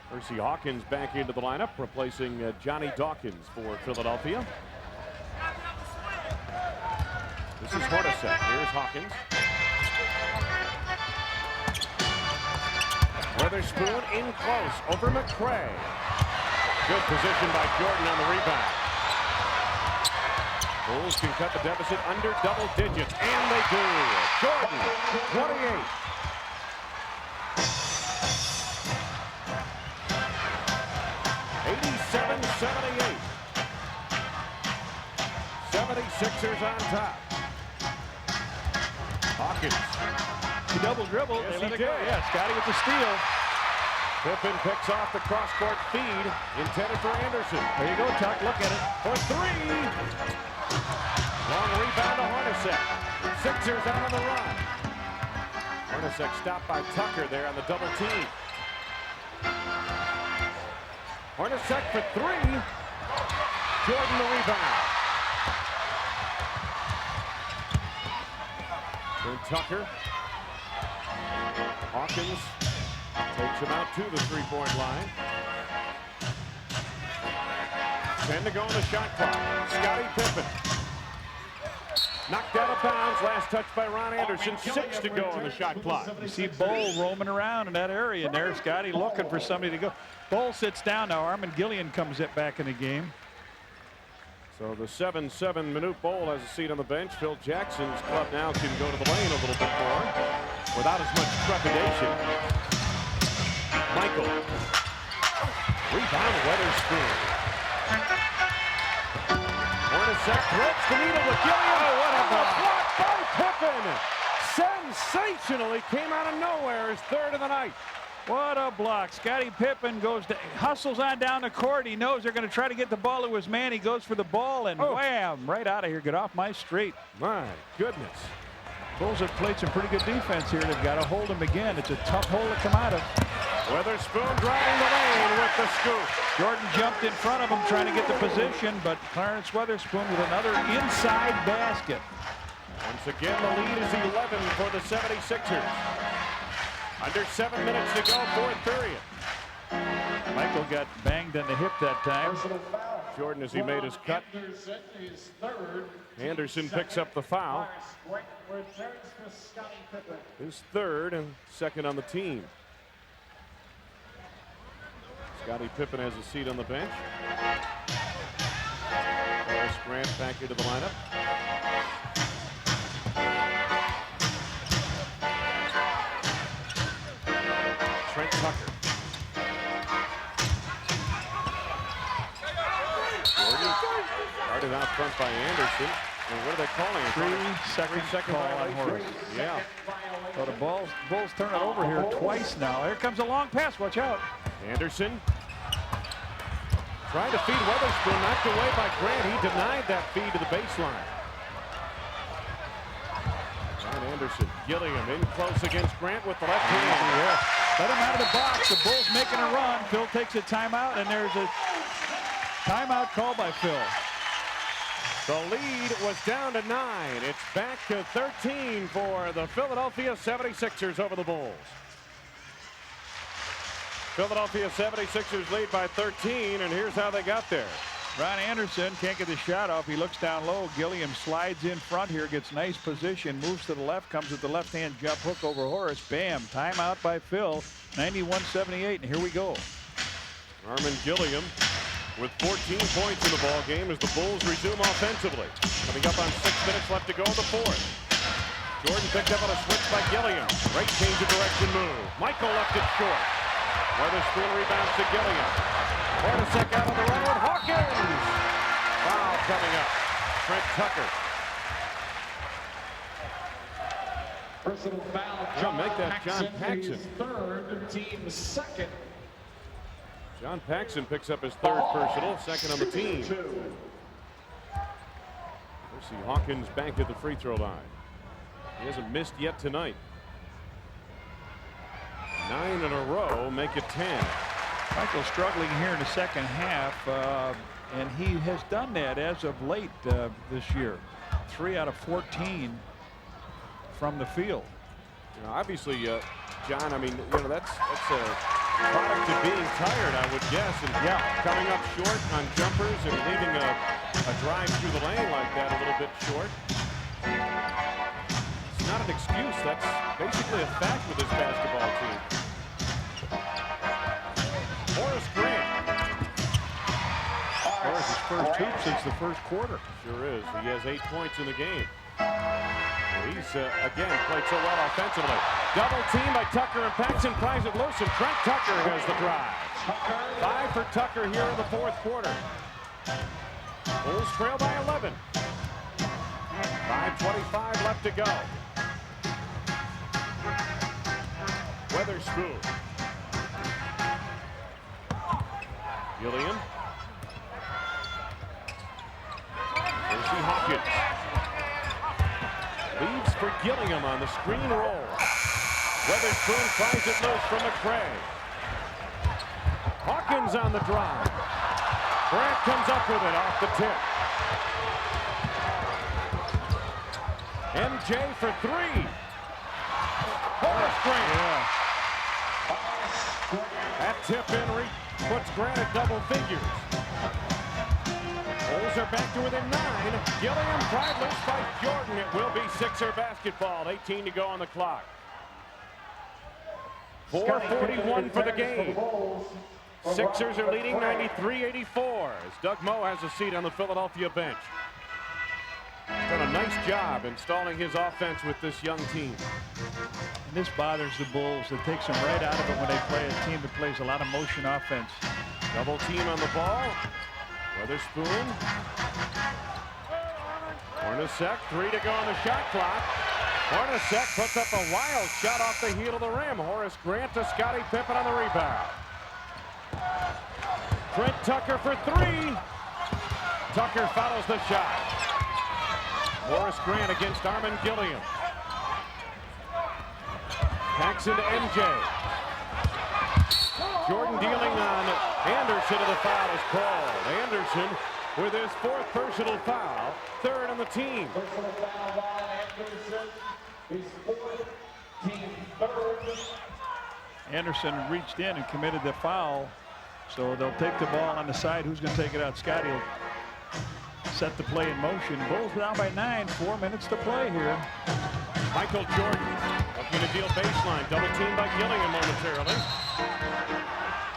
Percy Hawkins back into the lineup, replacing Johnny Dawkins for Philadelphia. This is Hornacek. Here's Hawkins. Witherspoon in close over McCray. Good position by Jordan on the rebound. Bulls can cut the deficit under double digits, and they do. Jordan, 28. (87-78). 76ers on top. Hawkins. He double dribbled. Yes, They let he it go. did. Yeah, Scotty with the steal. Pippen picks off the cross-court feed intended for Anderson. There you go, Chuck. Look at it. For three. Long rebound to Hornacek. Sixers out on the run. Hornacek stopped by Tucker there on the double team. Hornacek for three. Jordan the rebound. Then Tucker. Hawkins takes him out to the three-point line. 10 to go on the shot clock. Scottie Pippen. Knocked out of bounds. Last touch by Ron Anderson. 6 to go on the shot clock. You see Bull roaming around in that area, and there's Scotty looking for somebody to go. Bull sits down now. Armin Gillian comes back in the game. So the 7-7 Manute Bol has a seat on the bench. Phil Jackson's club now can go to the lane a little bit more without as much trepidation. Michael. Rebound Witherspoon. Hornacek threats the needle with Gillian. Oh, what a block by Pippen. Sensational. He came out of nowhere. His third of the night. What a block. Scottie Pippen hustles on down the court. He knows they're going to try to get the ball to his man. He goes for the ball and wham, right out of here. Get off my street. My goodness. Bulls have played some pretty good defense here. They've got to hold him again. It's a tough hole to come out of. Witherspoon driving the lane with the scoop. Jordan jumped in front of him trying to get the position, but Clarence Witherspoon with another inside basket. Once again, the lead is 11 for the 76ers. Under 7 minutes to go, fourth period. Michael got banged in the hip that time. Jordan, as he made his cut. Anderson picks up the foul. His third and second on the team. Scottie Pippen has a seat on the bench. Horace Grant back into the lineup. Trent Tucker. Jordan started out front by Anderson. And what are they calling it? 3 second call on Horace. Yeah. So the Bulls turn it over here twice now. Here comes a long pass. Watch out. Anderson trying to feed Witherspoon, knocked away by Grant. He denied that feed to the baseline. And Anderson, Gilliam in close against Grant with the left hand. Yeah. Let him out of the box. The Bulls making a run. Phil takes a timeout, and there's a timeout called by Phil. The lead was down to 9. It's back to 13 for the Philadelphia 76ers over the Bulls. Philadelphia 76ers lead by 13, and here's how they got there. Ron Anderson can't get the shot off. He looks down low. Gilliam slides in front here, gets nice position, moves to the left, comes with the left-hand jump hook over Horace. Bam, timeout by Phil, 91-78, and here we go. Armin Gilliam with 14 points in the ball game as the Bulls resume offensively. Coming up on 6 minutes left to go in the fourth. Jordan picked up on a switch by Gilliam. Great change of direction move. Michael left it short. Witherspoon rebounds to Gilliam. Hornacek out on the run with Hawkins. Foul coming up. Trent Tucker. Personal foul. John make that John Paxson. Third, team second. John Paxson picks up his third personal, second on the team. We'll see Hawkins back at the free throw line. He hasn't missed yet tonight. 9 in a row, make it 10. Michael struggling here in the second half, and he has done that as of late this year. 3 out of 14 from the field. You know, obviously, John, I mean, you know, that's a product of being tired, I would guess, and coming up short on jumpers and leaving a drive through the lane like that a little bit short. It's not an excuse. That's basically a fact with this basketball team. Horace Grant. Horace's first hoop since the first quarter. Sure is. He has 8 points in the game. He's, again, played so well offensively. Double team by Tucker, and Paxson pries it loose, and Trent Tucker has the drive. 5 for Tucker here in the fourth quarter. Bulls trail by 11. 5:25 left to go. Witherspoon. Gilliam. Percy Hawkins. Leaves for Gilliam on the screen roll. Witherspoon finds it loose from McCray. Hawkins on the drive. Grant comes up with it off the tip. MJ for 3. Horace Grant. That tip in puts Grant at double figures. Bulls are back to within 9. Gilliam pried loose by Jordan. It will be Sixer basketball. 18 to go on the clock. 4:41 for the game. Sixers are leading 93-84 as Doug Moe has a seat on the Philadelphia bench. He's done a nice job installing his offense with this young team. And this bothers the Bulls. It takes them right out of it when they play a team that plays a lot of motion offense. Double team on the ball. Witherspoon. Hornacek, 3 to go on the shot clock. Hornacek puts up a wild shot off the heel of the rim. Horace Grant to Scottie Pippen on the rebound. Trent Tucker for three. Tucker follows the shot. Horace Grant against Armin Gilliam. Paxson to MJ. Jordan dealing on Anderson, and the foul is called. Anderson with his fourth personal foul, third on the team. Personal foul by Anderson. His fourth, team third. Anderson reached in and committed the foul. So they'll take the ball on the side. Who's going to take it out? Scotty will set the play in motion. Bulls down by 9. 4 minutes to play here. Michael Jordan looking to deal baseline. Double team by Gilliam momentarily.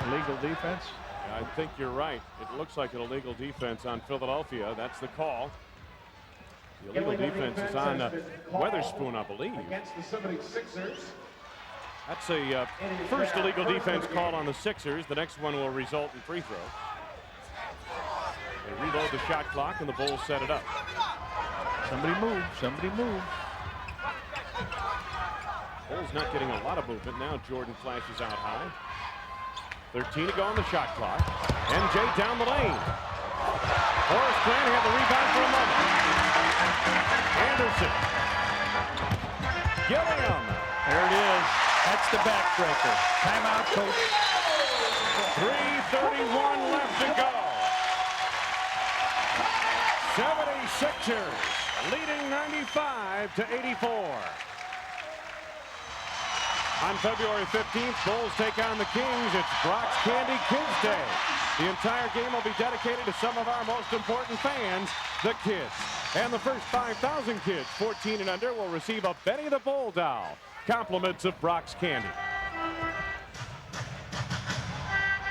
Illegal defense. Yeah, I think you're right. It looks like an illegal defense on Philadelphia. That's the call. The illegal defense is on Weatherspoon, I believe. Against the 76ers. That's a first illegal defense call on the Sixers. The next one will result in free throw. They reload the shot clock, and the Bulls set it up. Somebody move. Somebody move. Bulls not getting a lot of movement. Now Jordan flashes out high. 13 to go on the shot clock. MJ down the lane. Horace Grant had the rebound for a moment. Anderson. Gilliam. There it is. That's the backbreaker. Timeout, coach. 3:31 left to go. 76ers leading 95-84. On February 15th, Bulls take on the Kings. It's Brock's Candy Kids Day. The entire game will be dedicated to some of our most important fans, the kids. And the first 5,000 kids, 14 and under, will receive a Benny the Bull doll. Compliments of Brock's Candy.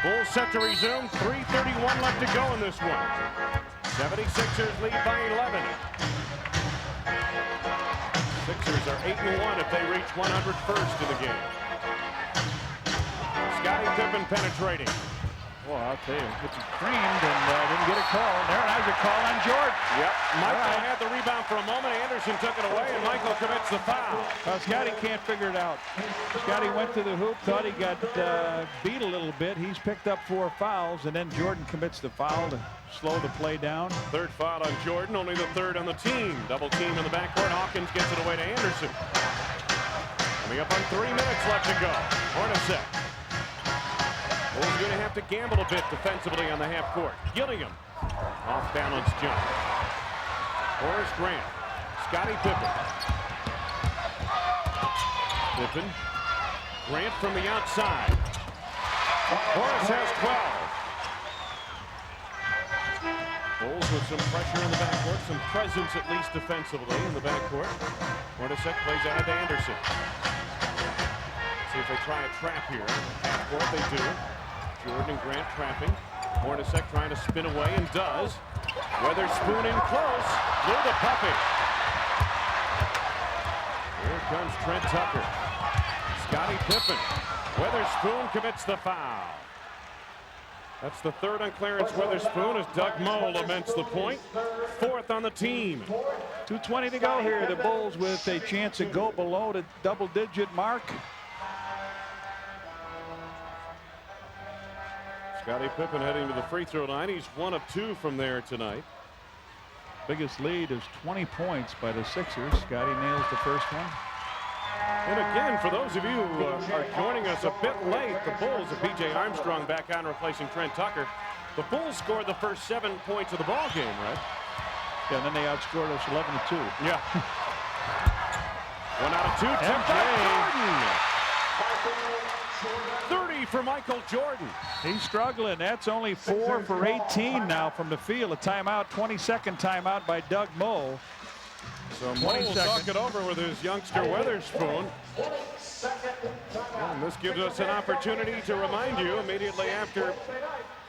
Bulls set to resume. 3:31 left to go in this one. 76ers lead by 11. Sixers are 8-1 if they reach 100 first in the game. Scottie Pippen penetrating. Well, I'll tell you, it's creamed and didn't get a call. There's a call on Jordan. Yep. Michael had the rebound for a moment. Anderson took it away, and Michael commits the foul. Well, Scotty can't figure it out. Scotty went to the hoop, thought he got beat a little bit. He's picked up 4 fouls, and then Jordan commits the foul to slow the play down. Third foul on Jordan, only the third on the team. Double team in the backcourt. Hawkins gets it away to Anderson. Coming up on 3 minutes left to go. Hornacek. Bulls going to have to gamble a bit defensively on the half court. Gilliam. Off balance jump. Horace Grant. Scottie Pippen. Pippen. Grant from the outside. Horace has 12. Bulls with some pressure in the backcourt. Some presence at least defensively in the backcourt. Hornacek plays ahead to Anderson. See if they try a trap here. Half court they do. Jordan and Grant trapping. Hornacek trying to spin away and does. Weatherspoon in close. Blew the puppy. Here comes Trent Tucker. Scottie Pippen. Weatherspoon commits the foul. That's the third on Clarence Weatherspoon as Doug Moe laments the point. Fourth on the team. 2:20 to go here. The Bulls with a chance to go below the double-digit mark. Scottie Pippen heading to the free throw line. He's 1 of 2 from there tonight. Biggest lead is 20 points by the Sixers. Scottie nails the first one. And again, for those of you who are joining us a bit late, the Bulls of B.J. Armstrong back on replacing Trent Tucker. The Bulls scored the first 7 points of the ball game, right? Yeah, and then they outscored us 11-2. Yeah. 1 out of 2. Tim Jordan. 30 for Michael Jordan. He's struggling. That's only 4 for 18 now from the field. A timeout, 22nd timeout by Doug Moe. So Moe will talk it over with his youngster Weatherspoon. And this gives us an opportunity to remind you immediately after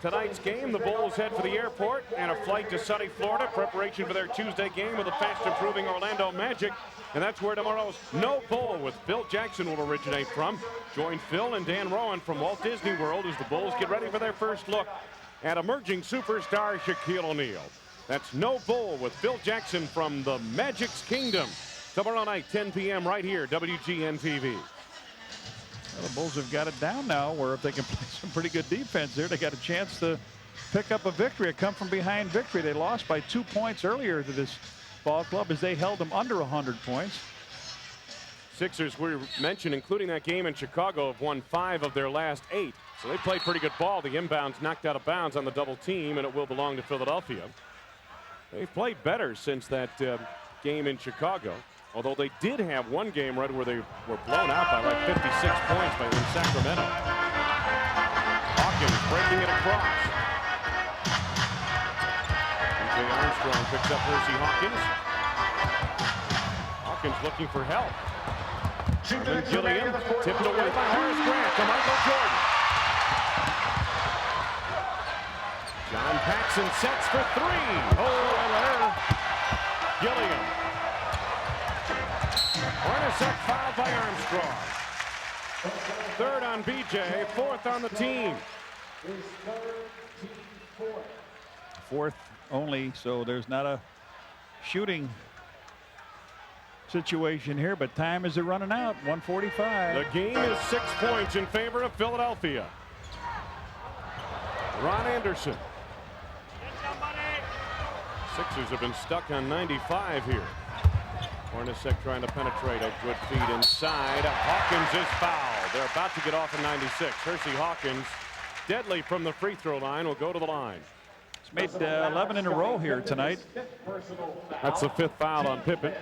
tonight's game, the Bulls head for the airport and a flight to sunny Florida, preparation for their Tuesday game with the fast-improving Orlando Magic. And that's where tomorrow's No Bull with Phil Jackson will originate from. Join Phil and Dan Rowan from Walt Disney World as the Bulls get ready for their first look at emerging superstar Shaquille O'Neal. That's No Bull with Phil Jackson from the Magic's Kingdom. Tomorrow night, 10 p.m. right here, WGN TV. Well, the Bulls have got it down now, where if they can play some pretty good defense there, they got a chance to pick up a victory, a come-from-behind victory. They lost by 2 points earlier to this ball club as they held them under 100 points. Sixers, we mentioned, including that game in Chicago, have won 5 of their last 8. So they played pretty good ball. The inbounds knocked out of bounds on the double team, and it will belong to Philadelphia. They've played better since that game in Chicago, although they did have one game right where they were blown out by like 56 points by in Sacramento. Hawkins breaking it across. DJ Armstrong picks up Hersey Hawkins. Hawkins looking for help. And Gilliam tipped away by Horace Grant to Michael Jordan. John Paxson sets for 3. Oh, and there. Gilliam. Hornacek fouled by Armstrong. 3rd on BJ, 4th on the team. 4th only, so there's not a shooting situation here, but time is running out. 1:45. The game is 6 points in favor of Philadelphia. Ron Anderson. Sixers have been stuck on 95 here. Hornacek trying to penetrate a good feed inside. Hawkins is fouled. They're about to get off in 96. Hersey Hawkins, deadly from the free throw line, will go to the line. He's made 11 in a row here tonight. That's the 5th foul on Pippen.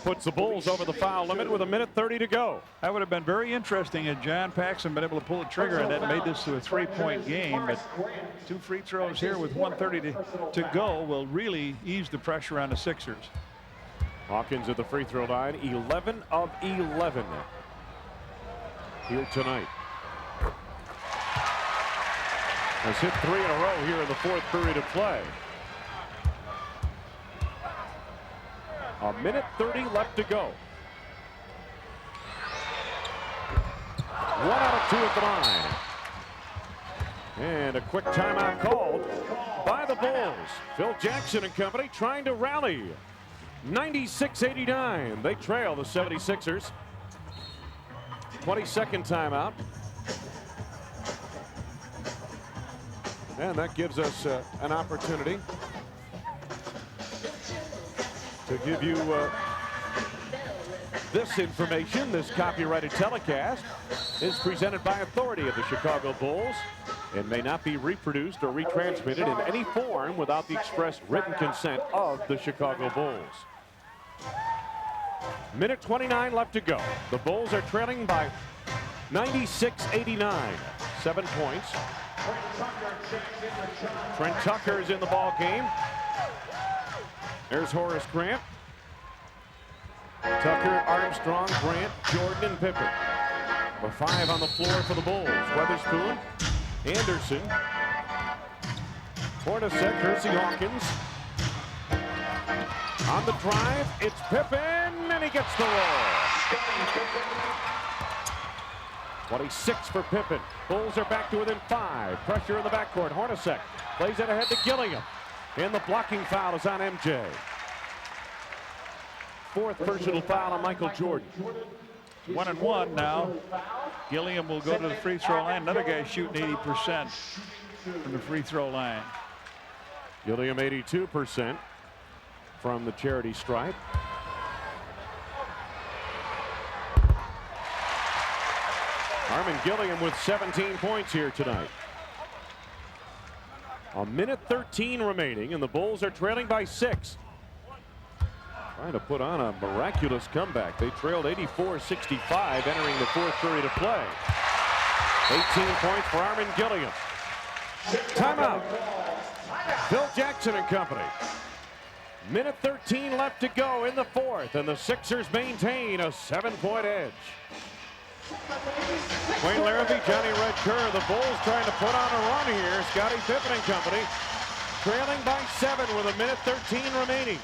Puts the Bulls over the foul limit with 1:30 to go. That would have been very interesting had John Paxson been able to pull the trigger and that made this to a 3-point game. But 2 free throws here with 1:30 to go will really ease the pressure on the Sixers. Hawkins at the free throw line, 11 of 11 here tonight. Has hit 3 in a row here in the 4th period of play. 1:30 left to go. 1 out of 2 at the line. And a quick timeout called by the Bulls. Phil Jackson and company trying to rally. 96-89. They trail the 76ers. 22nd timeout. And that gives us an opportunity to give you this information. This copyrighted telecast is presented by authority of the Chicago Bulls and may not be reproduced or retransmitted in any form without the express written consent of the Chicago Bulls. 1:29 left to go. The Bulls are trailing by 96-89. 7 points. Trent Tucker is in the ball game. There's Horace Grant. Tucker, Armstrong, Grant, Jordan, and Pippen. The 5 on the floor for the Bulls. Weatherspoon, Anderson, Hornacek, Hersey Hawkins. On the drive, it's Pippen, and he gets the roll. 26 for Pippen. Bulls are back to within 5. Pressure in the backcourt. Hornacek plays it ahead to Gilliam. And the blocking foul is on MJ. 4th personal foul on Michael Jordan. 1-1 now. Gilliam will go to the free throw line. Another guy shooting 80% from the free throw line. Gilliam 82% from the charity stripe. Armin Gilliam with 17 points here tonight. 1:13 remaining, and the Bulls are trailing by 6. Trying to put on a miraculous comeback. They trailed 84-65 entering the 4th period of play. 18 points for Armin Gilliam. Timeout. Phil Jackson and company. 1:13 left to go in the 4th, and the Sixers maintain a 7-point edge. Wayne Larrabee, Johnny Red Kerr, the Bulls trying to put on a run here. Scottie Pippen and company trailing by 7 with 1:13 remaining.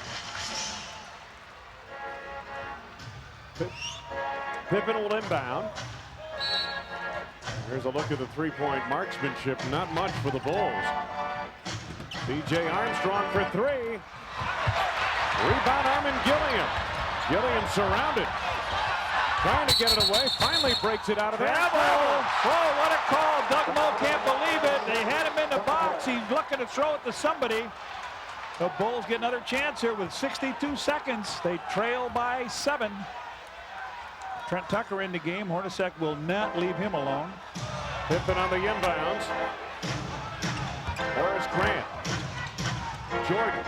Pippen will inbound. Here's a look at the 3-point marksmanship. Not much for the Bulls. B.J. Armstrong for 3. Rebound Armin Gilliam. Gilliam surrounded. Trying to get it away. Finally breaks it out of there. Oh, what a call. Doug Moe can't believe it. They had him in the box. He's looking to throw it to somebody. The Bulls get another chance here with 62 seconds. They trail by 7. Trent Tucker in the game. Hornacek will not leave him alone. Pippen on the inbounds. Horace Grant. Jordan.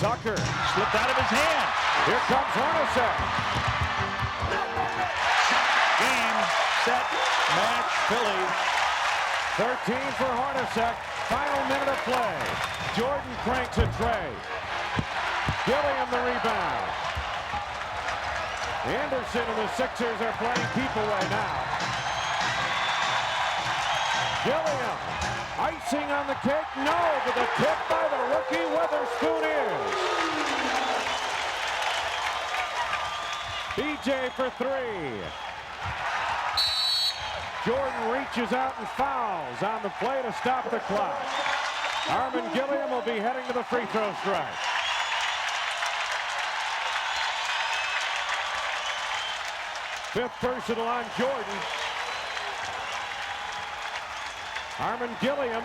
Tucker. Slipped out of his hand. Here comes Hornacek. Game, set, match, Philly. 13 for Hornacek. Final minute of play. Jordan cranks a tray. Gilliam the rebound. Anderson and the Sixers are playing keep away now. Gilliam. Icing on the cake. No, but the tip by the rookie Weatherspoon is. BJ for 3. Jordan reaches out and fouls on the play to stop the clock. Armin Gilliam will be heading to the free throw stripe. Fifth personal on Jordan. Armin Gilliam,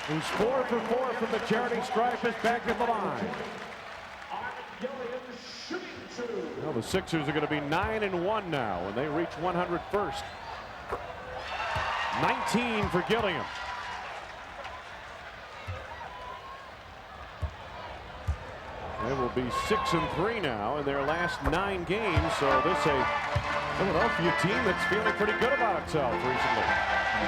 who's 4 for 4 from the charity stripe, is back at the line. Well, the Sixers are going to be 9-1 now when they reach 101st. 19 for Gilliam. They will be 6-3 now in their last 9 games. So this is a Philadelphia team that's feeling pretty good about itself recently.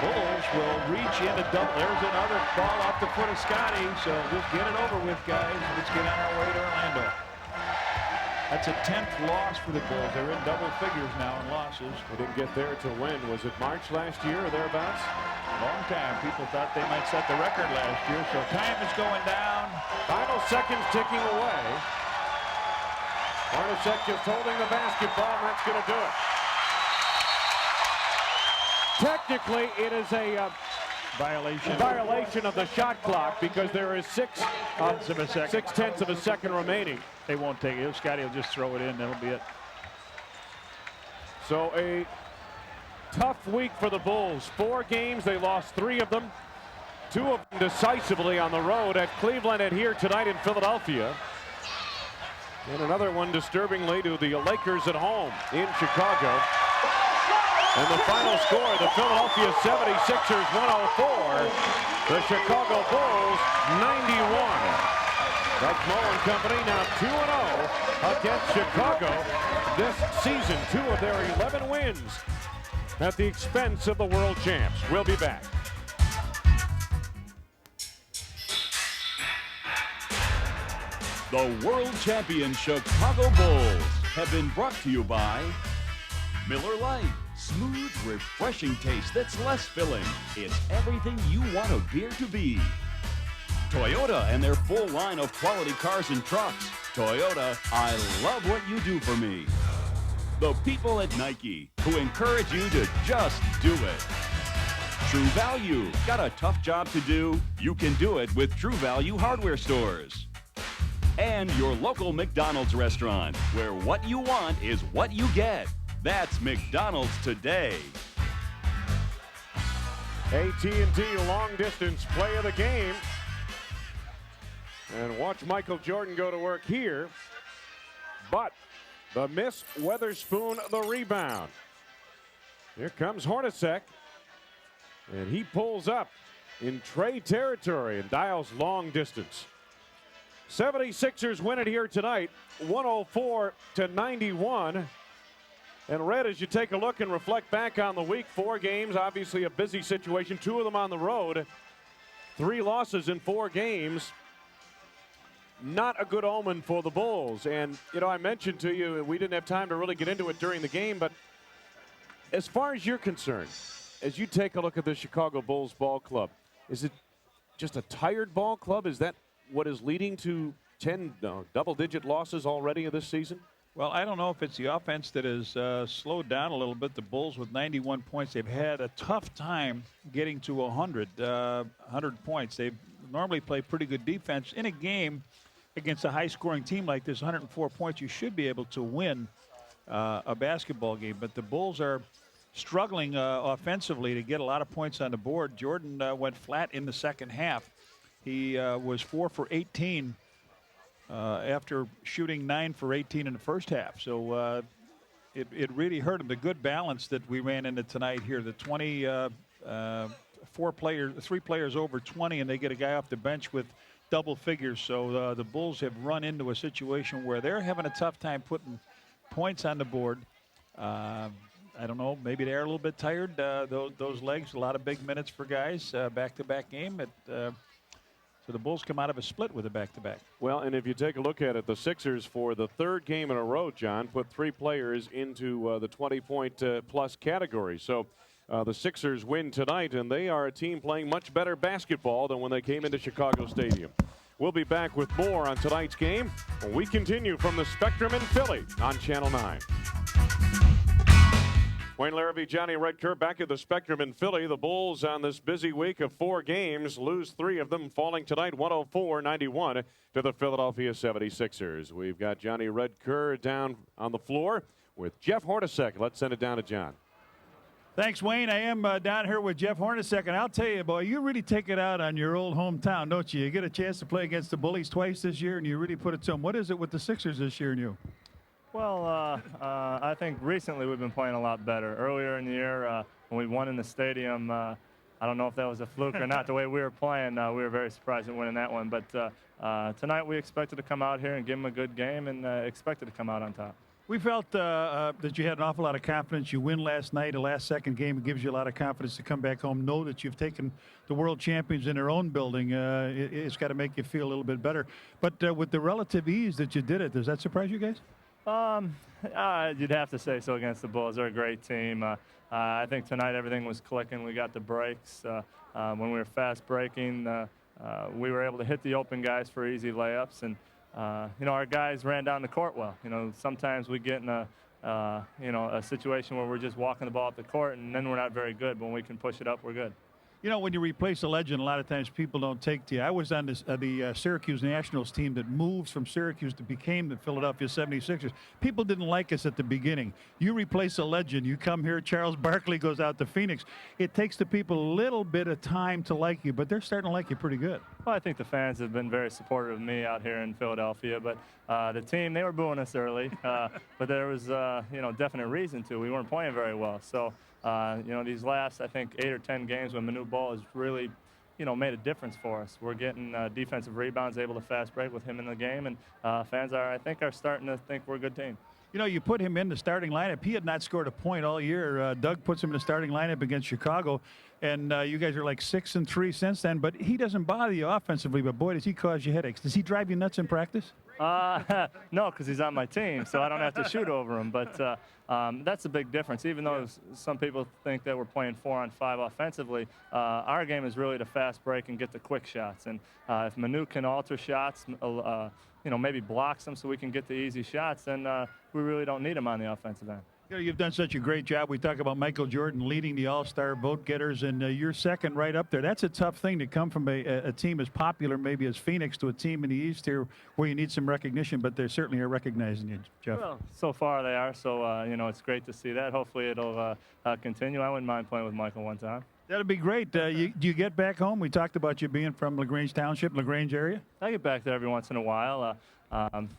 Bulls will reach into double. There's another ball off the foot of Scotty. So just get it over with, guys. Let's get on our way to Orlando. That's a 10th loss for the Bulls. They're in double figures now in losses. They didn't get there to win. Was it March last year or thereabouts? Long time. People thought they might set the record last year. So time is going down. Final seconds ticking away. Hornacek just holding the basketball, and that's going to do it. Technically, it is a violation of the shot clock because there is 6/10 of a second remaining. They won't take it. Scotty will just throw it in. That'll be it. So a tough week for the Bulls. 4 games. They lost 3 of them. 2 of them decisively on the road at Cleveland and here tonight in Philadelphia. And another one disturbingly to the Lakers at home in Chicago. And the final score, the Philadelphia 76ers 104, the Chicago Bulls 91. Doug Moe and company now 2-0 against Chicago this season. 2 of their 11 wins at the expense of the world champs. We'll be back. The world champion Chicago Bulls have been brought to you by Miller Lite. Smooth, refreshing taste that's less filling. It's everything you want a beer to be. Toyota and their full line of quality cars and trucks. Toyota, I love what you do for me. The people at Nike who encourage you to just do it. True Value. Got a tough job to do? You can do it with True Value hardware stores. And your local McDonald's restaurant, where what you want is what you get. That's McDonald's today. AT&T long distance play of the game. And watch Michael Jordan go to work here. But the miss, Weatherspoon the rebound. Here comes Hornacek. And he pulls up in Trey territory and dials long distance. 76ers win it here tonight, 104-91. And Red, as you take a look and reflect back on the week, 4 games, obviously a busy situation, 2 of them on the road, 3 losses in 4 games. Not a good omen for the Bulls. And, you know, I mentioned to you, we didn't have time to really get into it during the game, but as far as you're concerned, as you take a look at the Chicago Bulls ball club, is it just a tired ball club? Is that what is leading to 10 double-digit losses already this season? Well, I don't know if it's the offense that has slowed down a little bit. The Bulls with 91 points, they've had a tough time getting to 100 points. They normally play pretty good defense in a game against a high-scoring team like this, 104 points, you should be able to win a basketball game. But the Bulls are struggling offensively to get a lot of points on the board. Jordan went flat in the second half. He was 4 for 18 after shooting 9 for 18 in the first half. So it really hurt him. The good balance that we ran into tonight here, the 3 players over 20, and they get a guy off the bench with double figures. So the Bulls have run into a situation where they're having a tough time putting points on the board. I don't know, maybe they're a little bit tired. Those legs, a lot of big minutes for guys, back-to-back game. So the Bulls come out of a split with a back-to-back. Well, and if you take a look at it, the Sixers, for the third game in a row, John, put 3 players into the 20-point plus category. So the Sixers win tonight, and they are a team playing much better basketball than when they came into Chicago Stadium. We'll be back with more on tonight's game when we continue from the Spectrum in Philly on Channel 9. Wayne Larrabee, Johnny Redker back at the Spectrum in Philly. The Bulls on this busy week of 4 games lose 3 of them, falling tonight 104-91 to the Philadelphia 76ers. We've got Johnny Redker down on the floor with Jeff Hornacek. Let's send it down to John. Thanks, Wayne. I am down here with Jeff Hornacek, and I'll tell you, boy, you really take it out on your old hometown, don't you? You get a chance to play against the Bullies twice this year, and you really put it to them. What is it with the Sixers this year and you? Well, I think recently we've been playing a lot better. Earlier in the year, when we won in the stadium, I don't know if that was a fluke or not. The way we were playing, we were very surprised at winning that one. But tonight we expected to come out here and give them a good game, and expected to come out on top. We felt that you had an awful lot of confidence. You win last night, a last-second game. It gives you a lot of confidence to come back home, know that you've taken the world champions in their own building. It's got to make you feel a little bit better. But with the relative ease that you did it, does that surprise you guys? You'd have to say so against the Bulls. They're a great team. I think tonight everything was clicking. We got the breaks. When we were fast breaking, we were able to hit the open guys for easy layups. And our guys ran down the court well. Sometimes we get in a situation where we're just walking the ball up the court, and then we're not very good. But when we can push it up, we're good. When you replace a legend, a lot of times people don't take to you. I was on the Syracuse Nationals team that moved from Syracuse to became the Philadelphia 76ers. People didn't like us at the beginning. You replace a legend, you come here, Charles Barkley goes out to Phoenix. It takes the people a little bit of time to like you, but they're starting to like you pretty good. Well, I think the fans have been very supportive of me out here in Philadelphia, but the team, they were booing us early, but there was, definite reason to. We weren't playing very well. So, these last, I think, 8 or 10 games when Manu Ball has really, made a difference for us. We're getting defensive rebounds, able to fast break with him in the game, and fans are starting to think we're a good team. You put him in the starting lineup. He had not scored a point all year. Doug puts him in the starting lineup against Chicago, and you guys are like 6-3 since then. But he doesn't bother you offensively, but boy, does he cause you headaches. Does he drive you nuts in practice? No, because he's on my team, so I don't have to shoot over him. But that's a big difference. Even though some people think that we're playing 4-on-5 offensively, our game is really to fast break and get the quick shots. And if Manu can alter shots, maybe blocks them so we can get the easy shots, then we really don't need him on the offensive end. You've done such a great job. We talk about Michael Jordan leading the All-Star vote getters, and you're second right up there. That's a tough thing to come from a team as popular maybe as Phoenix to a team in the East here where you need some recognition, but they certainly are recognizing you, Jeff. Well, so far they are, so, it's great to see that. Hopefully it'll continue. I wouldn't mind playing with Michael one time. That'd be great. Do you get back home? We talked about you being from LaGrange Township, LaGrange area. I get back there every once in a while.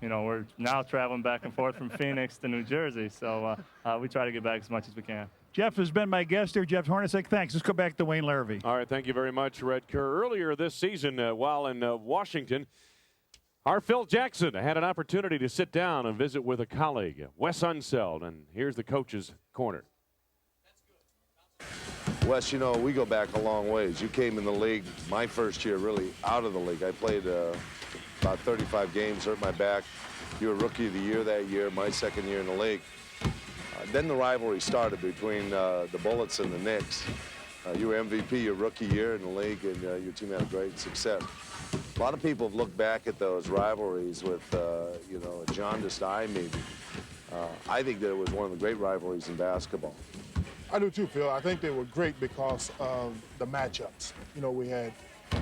We're now traveling back and forth from Phoenix to New Jersey, so we try to get back as much as we can. Jeff has been my guest here. Jeff Hornacek, thanks. Let's go back to Wayne Larrabee. All right, thank you very much, Redker. Earlier this season, while in Washington, our Phil Jackson had an opportunity to sit down and visit with a colleague, Wes Unseld, and here's the coach's corner. Wes, we go back a long ways. You came in the league my first year really out of the league. I played about 35 games, hurt my back. You were Rookie of the Year that year, my second year in the league. Then the rivalry started between the Bullets and the Knicks. You were MVP your rookie year in the league, and your team had great success. A lot of people have looked back at those rivalries with, a jaundiced eye maybe. I think that it was one of the great rivalries in basketball. I do too, Phil. I think they were great because of the matchups. We had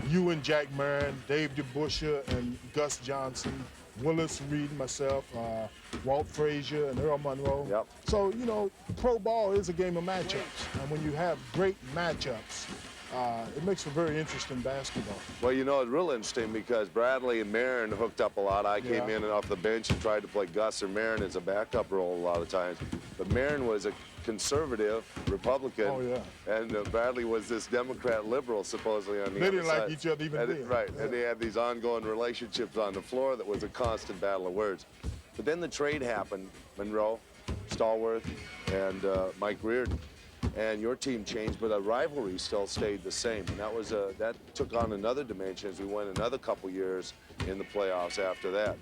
you and Jack Marin, Dave DeBusschere and Gus Johnson, Willis Reed, myself, Walt Frazier and Earl Monroe. Yep. So, you know, pro ball is a game of matchups. And when you have great matchups, it makes for very interesting basketball. Well, you know, it's real interesting because Bradley and Marin hooked up a lot. I came in and off the bench and tried to play Gus or Marin as a backup role a lot of times. But Marin was a conservative Republican. Oh, yeah. And Bradley was this Democrat liberal, supposedly, on the They other didn't side. like each other even And then. Right. Yeah. And they had these ongoing relationships on the floor that was a constant battle of words. But then the trade happened, Monroe, Stallworth, and Mike Reardon. And your team changed, but the rivalry still stayed the same. And that was that took on another dimension as we went another couple years in the playoffs after that.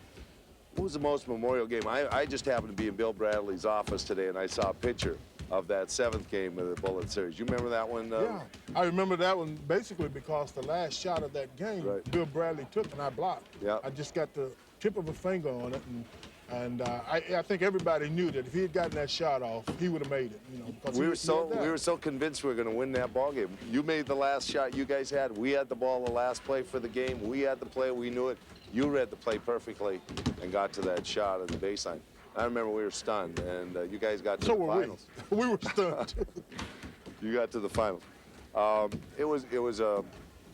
What was the most memorial game? I just happened to be in Bill Bradley's office today, and I saw a picture of that 7th game of the Bullet Series. You remember that one? Yeah, I remember that one basically because the last shot of that game, Bill Bradley took and I blocked. Yeah. I just got the tip of a finger on it, and I think everybody knew that if he had gotten that shot off, he would have made it. You know, because we were so convinced we were going to win that ball game. You made the last shot you guys had. We had the ball the last play for the game. We had the play. We knew it. You read the play perfectly and got to that shot at the baseline. I remember we were stunned, and you guys got to the finals. We were stunned. You got to the finals. It was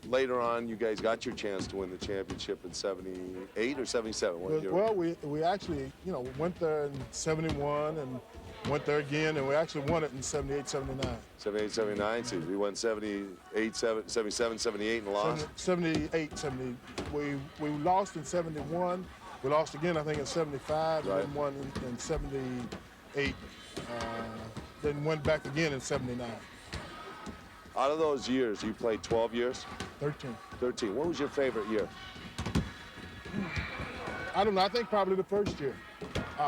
later on. You guys got your chance to win the championship in '78 or '77. Well, we actually, you know, went there in '71 and went there again, and we actually won it in '78, '79. 78, 79 season. We won 78, 77, 78 and lost. 78, 70. We lost in '71. We lost again, I think, in '75, and then won in '78. Then went back again in '79. Out of those years, you played 12 years? 13. 13. What was your favorite year? I don't know. I think probably the first year,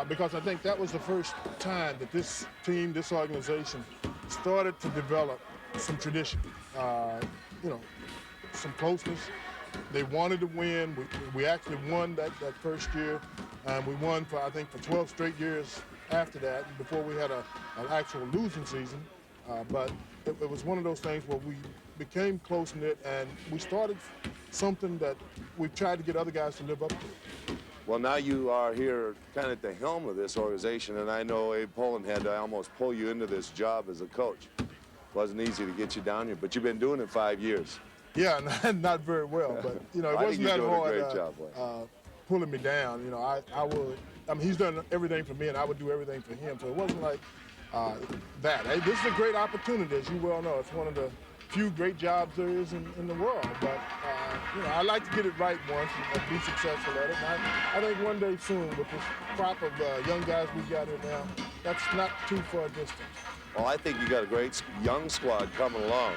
because I think that was the first time that this team, this organization, started to develop some tradition. You know, some closeness. They wanted to win. We actually won that first year, and we won for, I think, for 12 straight years after that, before we had an actual losing season. But it was one of those things where we became close-knit, and we started something that we've tried to get other guys to live up to. Well, now you are here kind of at the helm of this organization, and I know Abe Pollin had to almost pull you into this job as a coach. It wasn't easy to get you down here, but you've been doing it 5 years. Yeah, not very well, but, you know, it wasn't that hard a great job, pulling me down. You know, I mean, he's done everything for me, and I would do everything for him, so it wasn't like that. Hey, this is a great opportunity, as you well know. It's one of the few great jobs there is in the world, but you know, I like to get it right once and be successful at it. And I think one day soon, with this crop of young guys we've got here now, that's not too far a distance. Well, I think you got a great young squad coming along.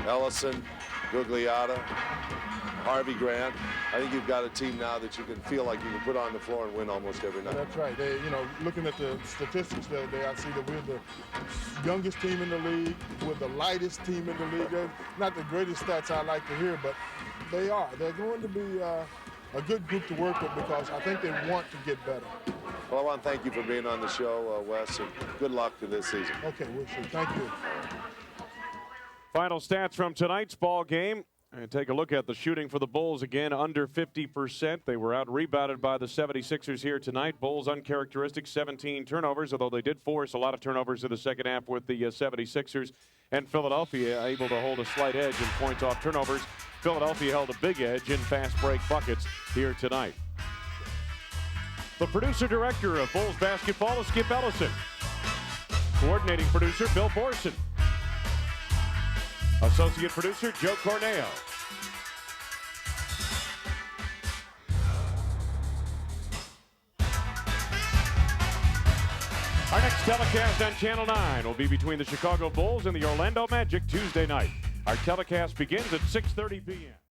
Ellison, Gugliotta, Harvey Grant. I think you've got a team now that you can feel like you can put on the floor and win almost every night. That's right. You know, looking at the statistics the other day, I see that we're the youngest team in the league. We're the lightest team in the league. They're not the greatest stats I like to hear, but they are. They're going to be a good group to work with because I think they want to get better. Well, I want to thank you for being on the show, Wes, and good luck to this season. Okay, we'll see. Thank you. Final stats from tonight's ball game. And take a look at the shooting for the Bulls again, under 50%. They were out-rebounded by the 76ers here tonight. Bulls uncharacteristic, 17 turnovers, although they did force a lot of turnovers in the second half with the 76ers. And Philadelphia able to hold a slight edge in points off turnovers. Philadelphia held a big edge in fast break buckets here tonight. The producer-director of Bulls basketball is Skip Ellison. Coordinating producer, Bill Borson. Associate producer, Joe Corneo. Our next telecast on Channel 9 will be between the Chicago Bulls and the Orlando Magic Tuesday night. Our telecast begins at 6:30 p.m.